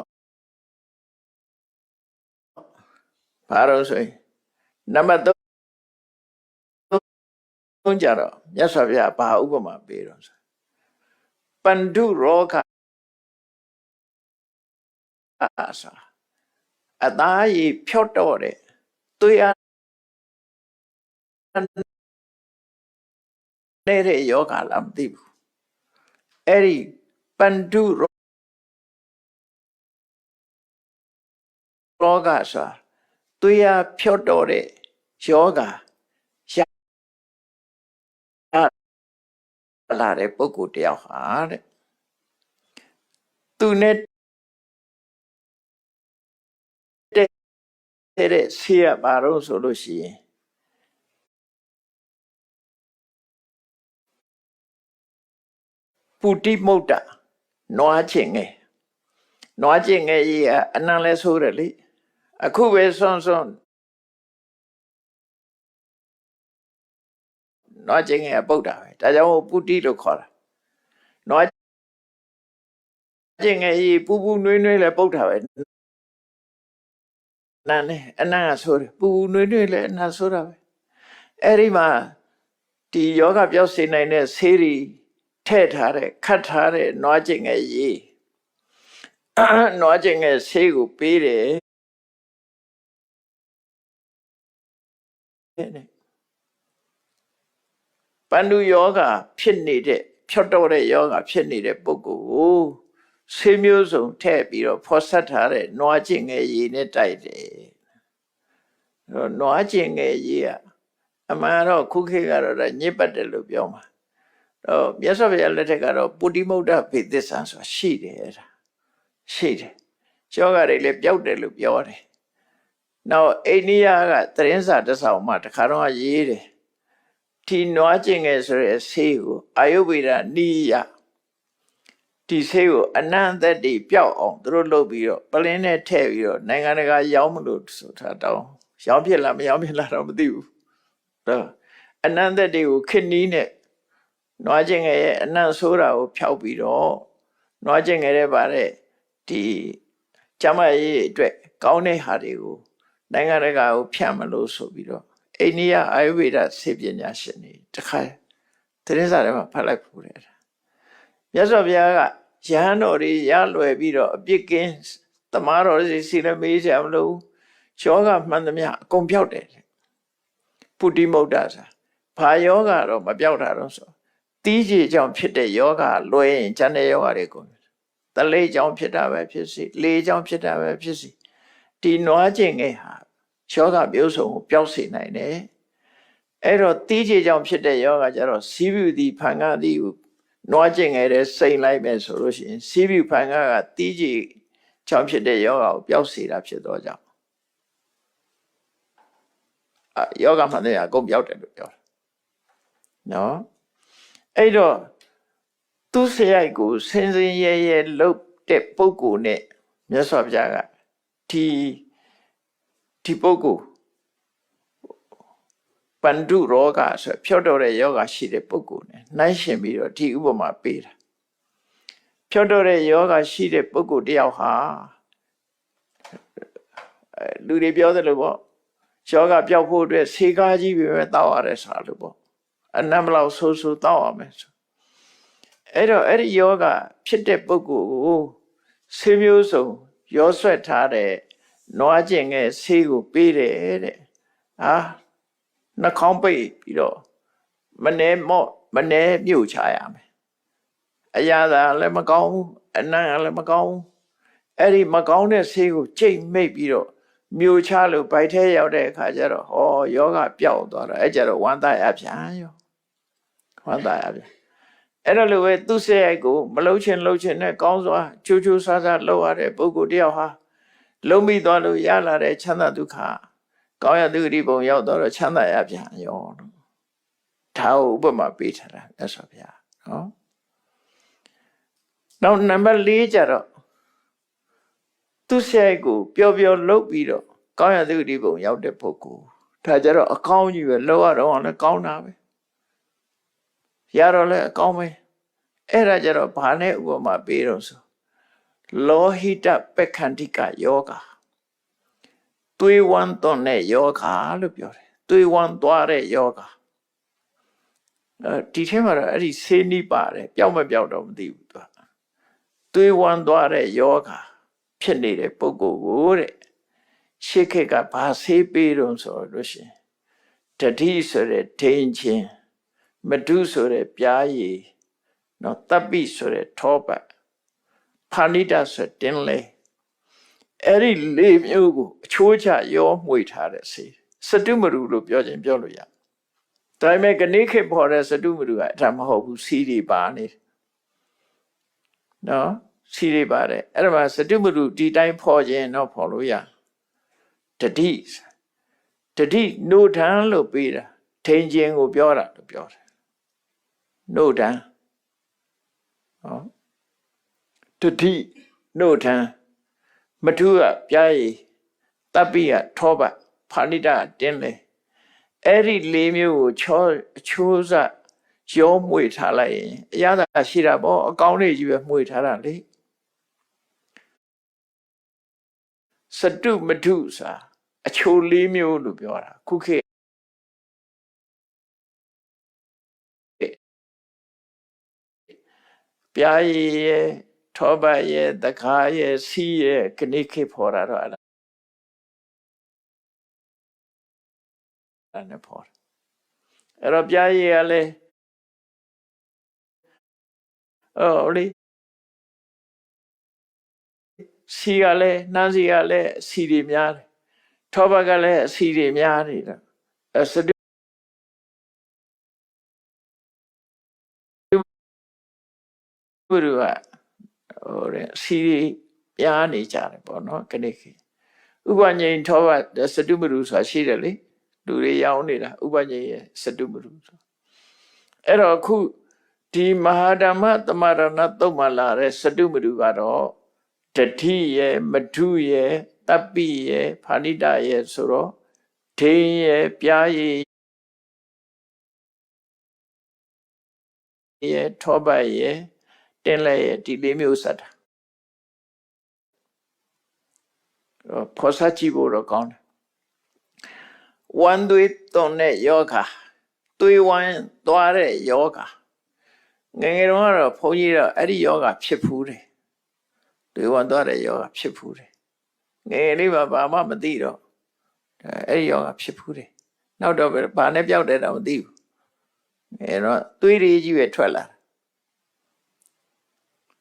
ဘာလို့ဆိုရင်နံပါတ်3ကြတော့မြတ်စွာဘုရားဘာဥပမာပေးတော့ဆိုပန္ဓုရောဂဆိုအသားရည်ဖြော့တော့တဲ့သွေးအားနေတဲ့ယောဂလားမသိဘူးအဲ့ဒီပန္ဓုရောဂဆိုသွေးအားဖြော့တော့တဲ့ယောဂလာတဲ့ပုဂ္ဂိုလ်တယောက်ဟာတဲ့သူနဲ့တဲ့ဆေးရပါတော့ဆိုလို့ရှိရင်ပုတိမုတ်တနွားချင်းငယ်ကြီးကအနံလဲဆိုးတယ်လေအခုပဲဆွန်းနွားချင်းငယ်ပုတ်တာပဲဒါကြောင့်ပုတိလို့ခေါ်တာနွားချင်းငယ်ကြီးပူနွေးလဲပုတ်တာပဲနန်းနဲ့အနံ့ကဆိုးတယ်ပူနွေးလဲအနံ့ဆိုးတာပဲအဲ့ဒီမှာဒီယောဂပြောက်စေနိုင်တဲ့ဆေးတွေထည့်ထားတဲ့ခတ်ထားတဲ့နွားချင်းငယ်ကြီးနွားချင်းငယ်ဆေးကိုပေးတယ်ပန္ဓုယောဂဖြစ်နေတဲ့ဖြော့တော့တဲ့ယောဂဖြစ်နေတဲ့ပုဂ္ဂိုလ်ကိုဆေးမျိုးစုံထည့်ပြီးတော့ဖော်ဆက်ထားတဲ့နွားချင်းငယ်ကြီးနဲ့တိုက်တယ်နွားချင်းငယ်ကြီးကအမှန်တော့ခုခေတ်ကတော့ညစ်ပတ်တယ်လို့ပြောမှာတော့မြတ်စွာဘုရားလက်ထက်ကတော့ပုတိမုဒ္ဒဗေသစ္စာဆိုတာရှိတယ်အဲ့ဒါရှိတယ်ယောဂတွေလည်းပျောက်တယ်လို့ပြောတယ်နောက်အိန္ဒိယကသတင်းစာတစ်စောင်မှတခါတော့ရေးတယ်ဒီနွားကျင်ငယ်ဆိုတဲ့ဆေးကိုအာယုဗေဒနိယဒီဆေးကိုအနန္တတိပျောက်အောင်သူတို့လုပ်ပြီးတော့ပလင်းနဲ့ထည့်ပြီးတော့နိုင်ငံတကာရောင်းမလို့ဆိုတာတောင်းရောင်းဖြစ်လားမရောင်းဖြစ်လားတော့မသိဘူးတော့အနန္တတိကိုခစ်နီးနဲ့နွားကျင်ငယ်ရဲ့အနံ့ဆိုးတာကိုဖျောက်ပြီးတော့နွားကျင်ငယ်ရဲ့ဗါတဲ့ဒီကျမကြီးအတွက်ကောင်းတဲ့ဟာတွေကိုနိုင်ငံတကာကိုဖြန့်မလို့ဆိုပြီးတော့အိန္ဒိယအာယုဗေဒဆေးပညာရှင်တွေတခါသတင်းစာထဲမှာဖတ်လိုက်ဖို့တယ်မြတ်စွာဘုရားကယဟန်တော်တွေရလွယ်ပြီးတော့အပြစ်ကင်းသမားတော်စီလည်းမေးကြမလို့ယောဂမှန်သမျှအကုန်ပြောက်တယ်ပုတိမုဒ္ဒဆိုဘာယောဂတော့မပြောက်တာတော့ဆိုတီးကြီးကြောင့်ဖြစ်တဲ့ယောဂလွယ်ရင်ကျန်တဲ့ယောဂတွေကုန်တလေးကြောင့်ဖြစ်တာပဲဖြစ်စီလေကြောင့်ဖြစ်တာပဲဖြစ်စီဒီနွားကျင်ငယ်ဟာယောဂမျိုးစုံကိုပျောက်စေနိုင်တယ်အဲ့တော့တီးကြီးကြောင့်ဖြစ်တဲ့ယောဂကျတော့စီးပြုသည်ဖန်ကားသည်ကိုနွားကျင်ငယ်တဲ့စိန်လိုက်မယ်ဆိုလို့ရှိရင်စီးပြုဖန်ကားကတီးကြီးကြောင့်ဖြစ်တဲ့ယောဂကိုပျောက်စေတာဖြစ်တော့ကြောင့်ယောဂမှန်တဲ့အကုန်ပျောက်တယ်လို့ပြောတာနော်အဲ့တော့သူစရိုက်ကိုစင်စင်ရဲရဲလှုပ်တဲ့ပုဂ္ဂိုလ်နဲ့မြတ်စွာဘုရားကဒီပုဂ္ဂိုလ် ပန္တုရောဂဆိုဖြော့တော့တဲ့ယောဂရှိတဲ့ပုဂ္ဂိုလ်နဲ့နှိုင်းယှဉ်ပြီးတော့ဒီဥပမာပေးတာဖြော့တော့တဲ့ယောဂရှိတဲ့ပုဂ္ဂိုလ်တယောက်ဟာလူတွေပြောသလိုပေါ့ယောဂပျောက်ဖို့အတွက်ဆေးကားကြီးပဲတောက်ရတယ်ဆိုတာလို့ပေါ့အနံ့ဘလောက်ဆိုးဆိုးတောက်ရမယ်ဆိုအဲ့တော့အဲ့ဒီယောဂဖြစ်တဲ့ပုဂ္ဂိုလ်ကိုဆေးမျိုးစုံရောဆွဲထားတဲ့နွားကျင်ငယ်ဆေးကိုပေးတယ်တဲ့နှာခေါင်းပိတ်ပြီးတော့မနေမြုပ်ချရမယ်အရာသာလည်းမကောင်းဘူးအနံ့လည်းမကောင်းဘူးအဲ့ဒီမကောင်းတဲ့ဆေးကိုကြိတ်မိတ်ပြီးတော့မြုပ်ချလို့ဗိုက်ထဲရောက်တဲ့အခါကျတော့ဟောယောဂပျောက်သွားတော့အဲ့ကြတော့ဝမ်းသာရပြန်ရောဝမ်းသာရပြန်အဲ့တော့လိုပဲသူ့စရိုက်ကိုမလှုပ်ချင်နဲ့ကောင်းစွာချိုးဆားလှုပ်ရတဲ့ပုဂ္ဂိုလ်တယောက်ဟာလုံးမိသွားလို့ရလာတဲ့ချမ်းသာဒုက္ခကောင်းရသူဂတိပုံရောက်တော့ချမ်းသာရပြန်ရောဒါကိုဥပမာပေးထားတာမြတ်စွာဘုရားနော်နောက်နံပါတ်၄ကျတော့သူ့စရိုက်ကိုပျော်လှုပ်ပြီးတော့ကောင်းရသူဂတိပုံရောက်တဲ့ပုဂ္ဂိုလ်ဒါကြတော့အကောင်းကြီးပဲလှုပ်ရတော့လည်းကောင်းတာပဲရတော့လည်းအကောင်းပဲအဲ့ဒါကြတော့ဘာနဲ့ဥပမာပေးတော့ဆိုလောဟိတပက္ခန္တိကယောဂသွေးဝမ်းသွန်တဲ့ယောဂလို့ပြောတယ်သွေးဝမ်းသွားတဲ့ယောဂဒီထဲမှာတော့အဲ့ဒီဆေးနိပါတယ်ပျောက်မပျောက်တော့မသိဘူးသူသွေးဝမ်းသွားတဲ့ယောဂဖြစ်နေတဲ့ပုဂ္ဂိုလ်ကိုတဲ့ရှေးခေတ်ကဘာဆေးပေးတော့ဆိုလို့ရှိရင်တတိဆိုတဲ့ဒိန်ချင်းမဒုဆိုတဲ့ပြားရည်နော်တပ်ပိဆိုတဲ့ထောပတ်ဖာဏိတဆိုတဲ့တင်းလေအဲ့ဒီလေးမျိုးကိုအချိုးချရောမှွေထားတဲ့ဆေးစတုမရူလို့ပြောခြင်းပြောလို့ရဒါပေမဲ့ကနေ့ခေတ်ပေါ်တဲ့စတုမရူကအဲ့ဒါမဟုတ်ဘူးစီးတွေပါနေနော်စီးတွေပါတယ်အဲ့ဒါမှစတုမရူဒီတိုင်းဖော်ခြင်းတော့ဖော်လို့ရတတိနိုထံလို့ပေးတာထိန်ခြင်းကိုပြောတာလို့ပြောတယ်နိုထံဟောတတိနိုထံမထုကပြားရည်တပ်ပိကထောပတ်ဖာဏိတတင်းလေအဲ့ဒီလေးမျိုးကိုအချိုးစရောမှွေထားလိုက်ရင်အရသာရှိတာပေါ့အကောင်းလေးကြီးပဲမှွေထားတာလေစတုမထုစာအချိုးလေးမျိုးလို့ပြောတာခုခေတ်ပြားရည်ရဲ့ထောပတ်ရဲ့တခါရဲ့စီးရဲ့ခဏိခေဖော်တာတော့အဲ့ဒါနဲ့ဖော်တယ်အဲ့တော့ပြားရည်ကလည်းလေစီကလည်းနှမ်းစီကလည်းအစီတွေများတယ်ထောပတ်ကလည်းအစီတွေများနေတာစတုဘုရားစီပြားနေကြတယ်ပေါ့နော်ခဏိခေဥပဉ္ဇဉ်ထောပတ်စတုမရူဆိုတာရှိတယ်လေလူတွေရောင်းနေတာဥပဉ္ဇဉ်ရဲ့စတုမရူဆိုအဲ့တော့အခုဒီမဟာဓမ္မသမရဏသုတ်မှာလာတဲ့စတုမရူကတော့တတိရဲ့မထုရဲ့တပ်ပိရဲ့ဖာဏိတရဲ့ဆိုတော့ဒိန်ရဲ့ပြားရဲ့ထောပတ်ရဲ့တင်းလက်ရဲ့ဒီလေးမျိုးစတာဖော်စားကြည့်ဖို့တော့ကောင်းတယ်ဝမ်းသွေးသွန်တဲ့ယောဂသွေးဝမ်းသွားတဲ့ယောဂငယ်တုန်းကတော့ဘုန်းကြီးတော့အဲ့ဒီယောဂဖြစ်ဖူးတယ်သွေးဝမ်းသွားတဲ့ယောဂဖြစ်ဖူးတယ်ငယ်လေးမှာဘာမှမသိတော့အဲ့ဒီယောဂဖြစ်ဖူးတယ်နောက်တော့ဘာနဲ့ပြောက်တယ်တော့မသိဘူးအဲ့တော့သွေးတွေကြီးပဲထွက်လာ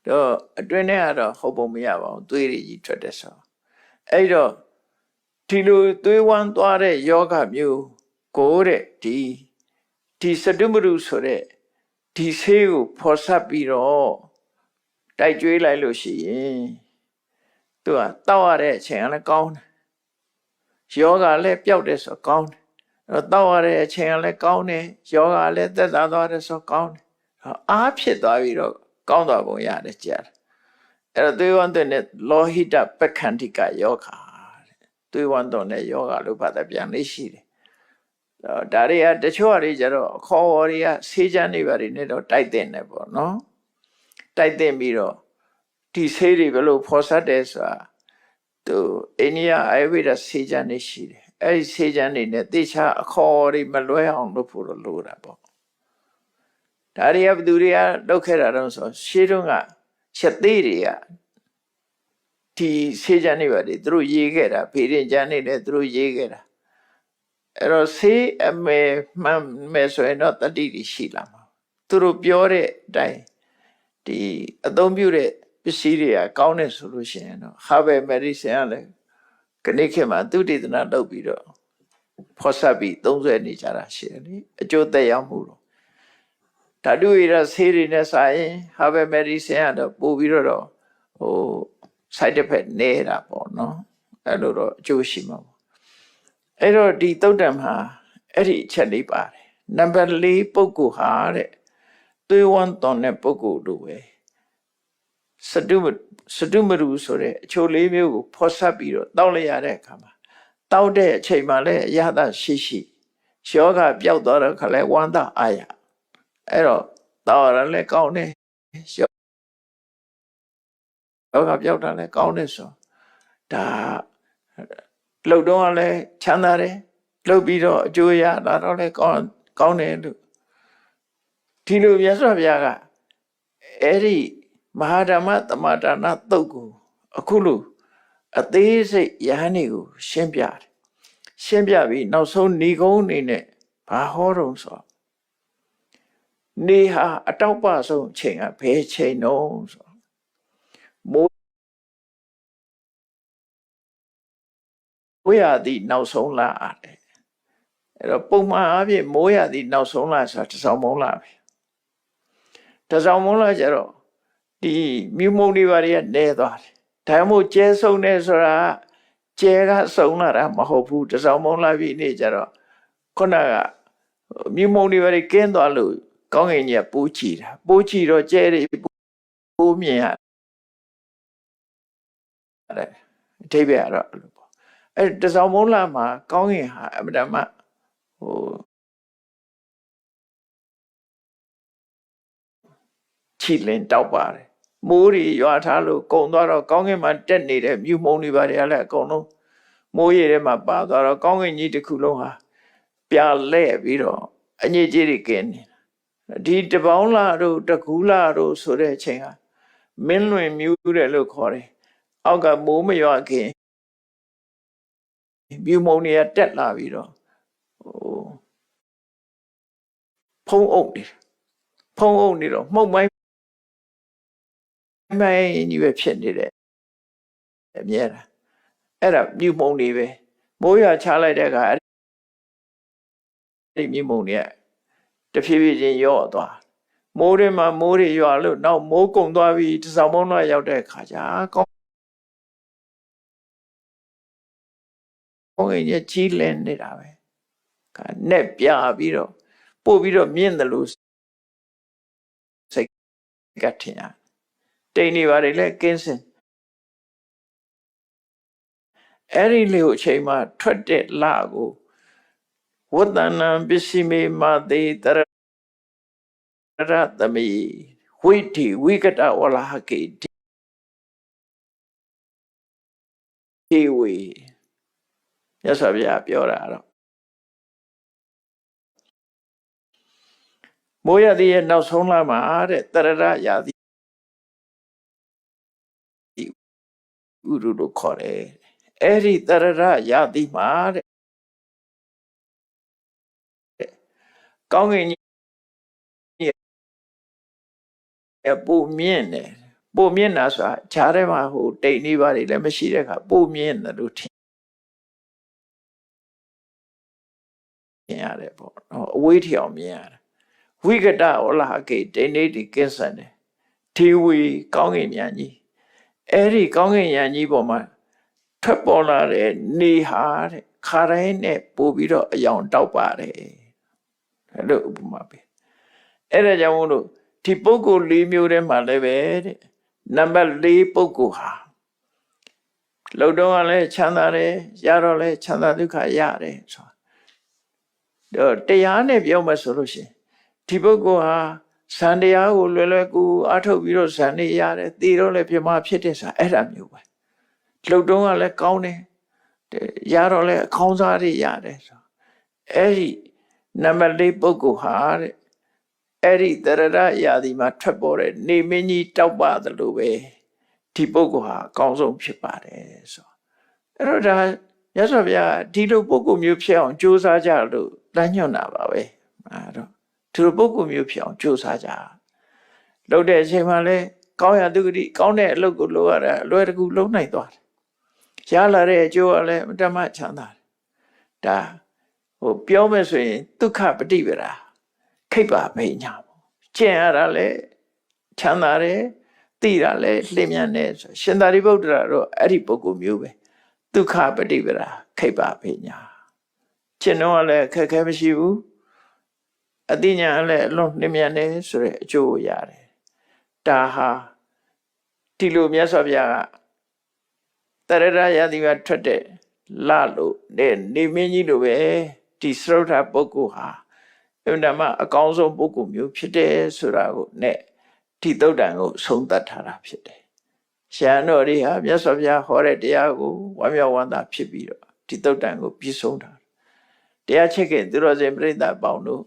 တော့အတွင်းထဲကတော့ဟုတ်ပုံမရပါဘူးသွေးတွေကြီးထွက်တယ်ဆိုအဲ့တော့ဒီလိုသွေးဝမ်းသွားတဲ့ယောဂမျိုးကိုတဲ့ဒီစတုမရူဆိုတဲ့ဒီဆေးကိုဖော်ဆက်ပြီးတော့တိုက်ကျွေးလိုက်လို့ရှိရင်သူကတောက်ရတဲ့အချိန်ကလည်းကောင်းတယ်ယောဂလည်းပျောက်တယ်ဆိုကောင်းတယ်တောက်ရတဲ့အချိန်ကလည်းကောင်းတယ်ယောဂလည်းသက်သာသွားတယ်ဆိုကောင်းတယ်အားဖြစ်သွားပြီးတော့ကောင်းသွားပုံရတယ်ကြားတယ်အဲ့တော့သွေးဝမ်းတဲ့လောဟိတပက္ခန္တိကယောဂသွေးဝမ်းသွန်တဲ့ယောဂလို့ဘာသာပြန်လေးရှိတယ် ဒါတွေကတချို့အရေးကြတော့ခေါ်ဝေါ်တွေကဆေးချမ်းနေပါတွေနဲ့တော့တိုက်တဲ့နေပေါ့နော်တိုက်တဲ့ပြီးတော့ဒီဆေးတွေဘယ်လိုဖော်ဆက်တယ်ဆိုတာသူအိန္ဒိယအာယဝေဒဆေးချမ်းနေရှိတယ်အဲ့ဒီဆေးချမ်းနေနဲ့တေချာအခေါ်ဝေါ်တွေမလွဲအောင်လုပ်ဖို့လိုတာပေါ့ဒါတွေကဘယ်သူတွေကလုပ်ခဲ့တာတော့ဆိုရှေးတုန်းကချက်သေးတွေကဒီဆေးချမ်းနေပါတွေသူတို့ရေးခဲ့တာဖေရင်ချမ်းနေတယ်သူတို့ရေးခဲ့တာအဲ့တော့ဆေးအမေမှန်မယ်ဆိုရင်တော့တတိတိရှိလာမှာသူတို့ပြောတဲ့အတိုင်းဒီအသုံးပြုတဲ့ပစ္စည်းတွေကကောင်းတယ်ဆိုလို့ရှိရင်တော့ Herbal Medicine ကလည်းခဏခေတ်မှာသူတည်တနာလုပ်ပြီးတော့ဖော်ဆက်ပြီးသုံးစွဲနေကြတာရှိတယ်လေအကျိုးသက်ရောက်မှုတော့ဓာတုဝိရဆေးတွေနဲ့ဆိုင်ရင် Herbal Medicine ကတော့ပို့ပြီးတော့side effect နေတာပေါ့နော်အဲ့လိုတော့အကျိုးရှိမှာပေါ့အဲ့တော့ဒီသုတ်တံမှာအဲ့ဒီအချက်လေးပါတယ်နံပါတ်၄ပုဂ္ဂိုလ်ဟာတဲ့သွေးဝမ်းသွန်တဲ့ပုဂ္ဂိုလ်တို့ပဲစတုမရူဆိုတဲ့အချိုလေးမျိုးကိုဖော်ဆက်ပြီးတော့တောက်လိုက်ရတဲ့အခါမှာတောက်တဲ့အချိန်မှာလည်းအရသာရှိယောဂပျောက်သွားတော့ခလဲဝမ်းသာအားရအဲ့တော့တောက်ရလည်းကောင်းတယ်ယောဂပျောက်တာလည်းကောင်းတယ်ဆိုဒါလှုပ်တော့လည်းချမ်းသာတယ်လှုပ်ပြီးတော့အကျိုးရလာတော့လည်းကောင်းတယ်လို့ဒီလိုမြတ်စွာဘုရားကအဲ့ဒီမဟာဓမ္မသမဒါနသုတ်ကိုအခုလိုအသေးစိတ်ယဟန်တွေကိုရှင်းပြတယ်ရှင်းပြပြီးနောက်ဆုံးဏီကုံးအနေနဲ့ဘာဟောတော့ဆိုနေဟာအတောက်ပဆုံးအချိန်ကဘယ်ချိန်တော့ဆိုမိုးမိုးရသည့်နောက်ဆုံးလအားတယ်အဲ့တော့ပုံမှန်အားဖြင့်မိုးရသည့်နောက်ဆုံးလဆိုတာတစ်ဆောင်မုံလပဲတစ်ဆောင်မုံလကျတော့ဒီမြူမုံတွေဘာတွေကနဲသွားတယ်ဒါမှမဟုတ်ကျဲဆုံးနေဆိုတာကျဲကစုံလာတာမဟုတ်ဘူးတစ်ဆောင်မုံလပြီနေကြတော့ခုနကမြူမုံတွေဘာတွေကင်းသွားလို့ကောင်းကင်ကြီးကပိုးချီတာပိုးချီတော့ကျဲတွေပိုးမြင်ရတယ်အထိပ္ပယ်ကတော့အဲ့လိုပေါ့အဲ့တစ်ဆောင်မုံလမှာကောင်းကင်ဟာအမှန်တမ်းချီလင်တောက်ပါတယ်မိုးတွေရွာထားလို့ကုံသွားတော့ကောင်းကင်မှာတက်နေတဲ့မြူမုံတွေပါတွေကလည်းအကုန်လုံးမိုးရေထဲမှာပါသွားတော့ကောင်းကင်ကြီးတစ်ခုလုံးဟာပြာလဲ့ပြီးတော့အညစ်အကြေးတွေကင်းနေဒီတပေါင်းလာတို့တကူးလာတို့ဆိုတဲ့အချိန်ဟာမင်းလွင်မြူးတယ်လို့ခေါ်တယ်အောက်ကမိုးမရွာခင်မြူမုံတွေကတက်လာပြီးတော့ဖုံးအုပ်နေတော့မှုန့်မိုင်းကြီးပဲဖြစ်နေတယ်အမြဲတမ်းအဲ့ဒါမြူမုံတွေပဲမိုးရွာချလိုက်တဲ့အခါအဲ့ဒီမြူမုံတွေကတဖြည်းဖြည်းချင်းရော့သွားမိုးတွေမှာမိုးတွေရွာလို့နောက်မိုးကုံသွားပြီးတစောင်းမုံတော့ရောက်တဲ့အခါကျကောင်းကင်ကြီးလင်းနေတာပဲနဲ့ပြပြီးတော့ပို့ပြီးတော့မြင့်တယ်လို့စိတ်ကထင်ရတိတ်နေပါတယ်လေကင်းစင်အဲ့ဒီလေကိုအချိန်မှာထွက်တဲ့လကိုဝတ္တနံပစ္စည်းမေမသေတရသမီဝိတိဝိကတဝလဟကေဒီဝေမြတ်စွာဘုရားပြောတာတော့မိုးရသည်ရဲ့နောက်ဆုံးလမှာတဲ့တရရာသီဥရုလို့ခေါ်တယ်အဲ့ဒီတရရာသီမှာတဲ့ကောင်းကင်ကြီးပိုမြင့်တယ်ပိုမြင့်တာဆိုတာခြားထဲမှာဟိုတိတ်နေပါလေလည်းမရှိတဲ့အခါပိုမြင့်တယ်လို့ထင်ရတယ်ပေါ့နော်အဝေးထီအောင်မြင်ရတယ်ဝိကတဝလဟကေတိနေတိကင်းစံတယ်ထေဝီကောင်းကင်ဉာဏ်ကြီးအဲ့ဒီကောင်းကင်ဉာဏ်ကြီးပေါ်မှာထွက်ပေါ်လာတဲ့နေဟာတဲ့ခါတိုင်းနဲ့ပို့ပြီးတော့အယောင်တောက်ပါတယ်အဲ့လိုဥပမာပဲအဲ့ဒါကြောင့်မို့လို့ဒီပုဂ္ဂိုလ်၄မျိုးထဲမှာလည်းပဲတဲ့နံပါတ်၄ပုဂ္ဂိုလ်ဟာလှုပ်တော့လည်းချမ်းသာတယ်ရတော့လည်းချမ်းသာဒုက္ခရတယ်ဆို တရားနဲ့ပြောမှဆိုလို့ရှိရင်ဒီပုဂ္ဂိုလ်ဟာဇန်တရားကိုလွယ်လွယ်ကူအားထုတ်ပြီးတော့ဇန်နေရတယ်သိတော့လည်းပြမဖြစ်တဲ့စားအဲ့ဒါမျိုးပဲလှုပ်တုံးကလည်းကောင်းတယ်ရတော့လည်းအခေါင်းစားတွေရတယ်ဆိုအဲ့ဒီနံပါတ်၄ပုဂ္ဂိုလ်ဟာတဲ့အဲ့ဒီတရရရာဒီမှာထွက်ပေါ်တဲ့နေမင်းကြီးတောက်ပါတယ်လို့ပဲဒီပုဂ္ဂိုလ်ဟာအကောင်းဆုံးဖြစ်ပါတယ်ဆိုအဲ့တော့ဒါမြတ်စွာဘုရားဒီလိုပုဂ္ဂိုလ်မျိုးဖြစ်အောင်ကြိုးစားကြလို့တန်းညွှန်တာပါပဲအဲ့တော့ဒီလိုပုဂ္ဂိုလ်မျိုးဖြစ်အောင်ကြိုးစားကြလုပ်တဲ့အချိန်မှာလဲကောင်းရာသူဂတိကောင်းတဲ့အလုပ်ကိုလုပ်ရတာအလွယ်တကူလုပ်နိုင်သွားတယ်ရလာတဲ့အကျိုးကလည်းအတ္တမချမ်းသာတယ်ဒါပြောမယ်ဆိုရင်ဒုက္ခပฏิပဒါခိဗ္ဗဗိညာပေါ့ကျင့်ရတာလဲချမ်းသာတယ်သိတာလဲလျင်မြန်တယ်ဆိုရှင်သာရိပုတ္တရာတော့အဲ့ဒီပုဂ္ဂိုလ်မျိုးပဲဒုက္ခပฏิပဒါခိဗ္ဗဗိညာကျင့်တော့လည်းအခက်အခဲမရှိဘူးအသိဉာဏ်လည်းအလွန်လျင်မြန်တယ်ဆိုတဲ့အကျိုးကိုရတယ်ဒါဟာဒီလိုမြတ်စွာဘုရားကတရရရာဒီမှာထွက်တဲ့လလို့နေမင်းကြီးလိုပဲဒီစရုထပုဂ္ဂိုလ်ဟာအမှန်တမ်းအကောင်းဆုံးပုဂ္ဂိုလ်မျိုးဖြစ်တယ်ဆိုတာကိုနဲ့ဒီသုတ်တန်ကိုဆုံးသတ်ထားတာဖြစ်တယ်။ရှမ်းတော်တွေဟာမြတ်စွာဘုရားဟောတဲ့တရားကိုဝမ်းမြောက်ဝမ်းသာဖြစ်ပြီးတော့ဒီသုတ်တန်ကိုပြည့်စုံတာ။တရားချစ်ခင်သူတော်စင်ပြိဿပေါင်းတို့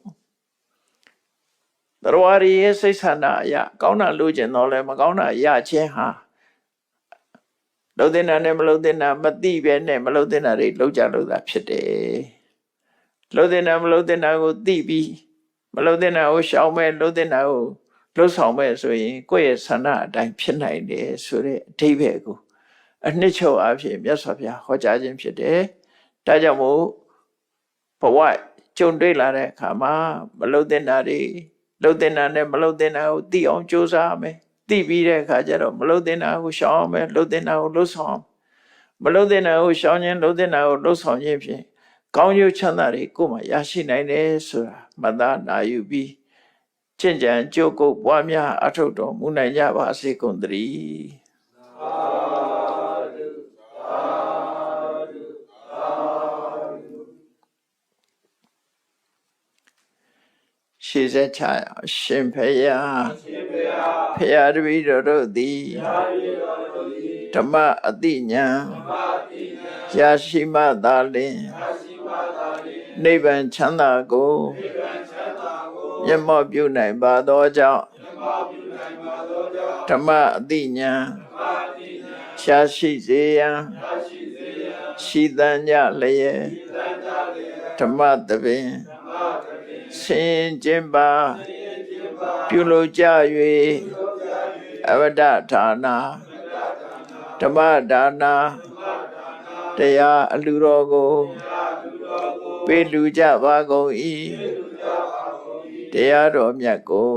တော်ဝရီရဲ့စိတ်ဆန္ဒအရကောင်းတာလို့ကျင်တော့လဲမကောင်းတာရခြင်းဟာလှုပ်တဲ့နာနဲ့မလှုပ်တဲ့နာမသိပဲနဲ့မလှုပ်တဲ့နာတွေလှုပ်ကြလို့သာဖြစ်တယ်လှုပ်တဲ့နာမလှုပ်တဲ့နာကိုသိပြီးမလှုပ်တဲ့နာကိုရှောင်မဲ့လှုပ်တဲ့နာကိုလှုပ်ဆောင်မဲ့ဆိုရင်ကိုယ့်ရဲ့ဆန္ဒအတိုင်းဖြစ်နိုင်တယ်ဆိုတဲ့အဓိပ္ပာယ်ကိုအနှစ်ချုပ်အဖြစ်မြတ်စွာဘုရားဟောကြားခြင်းဖြစ်တယ်ဒါကြောင့်မို့ဘဝကြုံတွေ့လာတဲ့အခါမှာမလှုပ်တဲ့နာတွေလှုပ်တဲ့နာနဲ့မလှုပ်တဲ့နာကိုသိအောင်ကြိုးစားရမယ်သိပြီးတဲ့အခါကျတော့မလှုပ်တဲ့နာကိုရှောင်အောင်မယ်လှုပ်တဲ့နာကိုလှုပ်ဆောင်မလှုပ်တဲ့နာကိုရှောင်ခြင်းလှုပ်တဲ့နာကိုလှုပ်ဆောင်ခြင်းဖြင့်ကောင်းကျိုးချမ်းသာတွေကိုယ်မှာရရှိနိုင်တယ်ဆိုတာမှတ်သားနာယူပြီးကျင့်ကြံကြိုးကုပ်ပွားများအထောက်တော်မူနိုင်ကြပါစေကုန်သတည်းရှေ့ဆက်ချရှင်ဖယားဖယားတပည့်တော်တို့သည်ဓမ္မအတိညာရရှိမှသာလျှင်နိဗ္ဗာန်ချမ်းသာကိုမျက်မှောက်ပြုနိုင်ပါသောကြောင့်ဓမ္မအတိညာရှားရှိစေရန်ရှိသံကြလျက်ဓမ္မသဘင်ဆင်ကျင်ပါပြုလုပ်ကြ၍အဝဒဌာနာဓမ္မဒါနာတရားအလှတော်ကိုပေးလူကြပါကုန်၏တရားတော်မြတ်ကို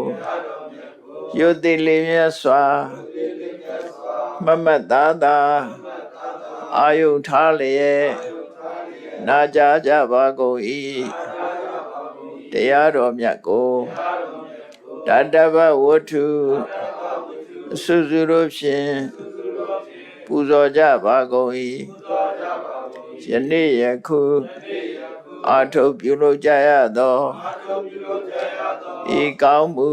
ယုတ်တိလေးမြတ်စွာမမတ်သားသာအာယုထားလျက်နာကြားကြပါကုန်၏တရားတော်မြတ်ကိုတတ္တဗဝတ္ထုအစွစုတို့ဖြင့်ပူဇော်ကြပါကုန်၏ယနေ့ယခုအာထုပြုလုပ်ကြရသောဤကောင်းမှု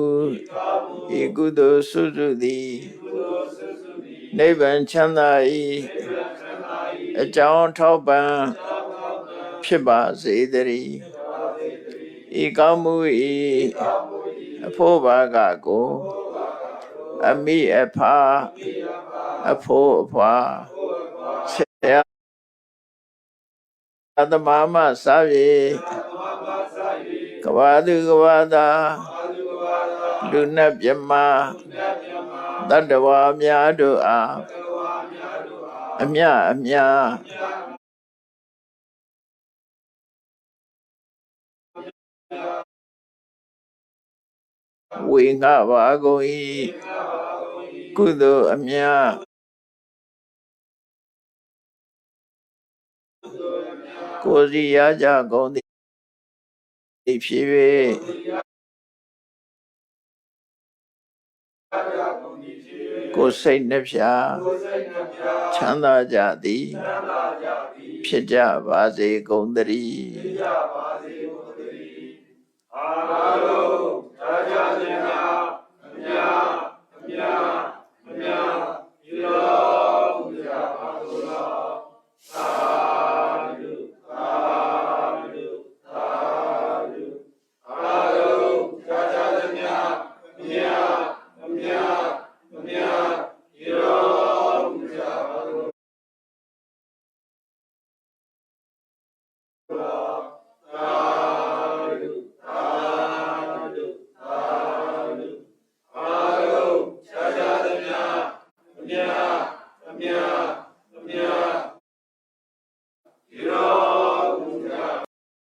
ဤကုသိုလ်စွစုသည်နိဗ္ဗာန်ချမ်းသာ၏အကြောင်းထောက်ပံ့ဖြစ်ပါစေတည်းဤကောင်းမှု၏အဖို့ဘာကကိုအမိအဖအဖို့အဖွာဆရာသမမစာပြေကဘာသူကဘာသာလူနဲ့မြမတတ္တဝါများတို့အားအမြအမြဝေငှပါကုန်၏ကုသိုလ်အမြကိုယ်စီရကြကုန်သည်ဖြစ်၍ကိုယ်စိတ်နှဖျားချမ်းသာကြသည်ဖြစ်ကြပါစေကုန်သတည်း Bro.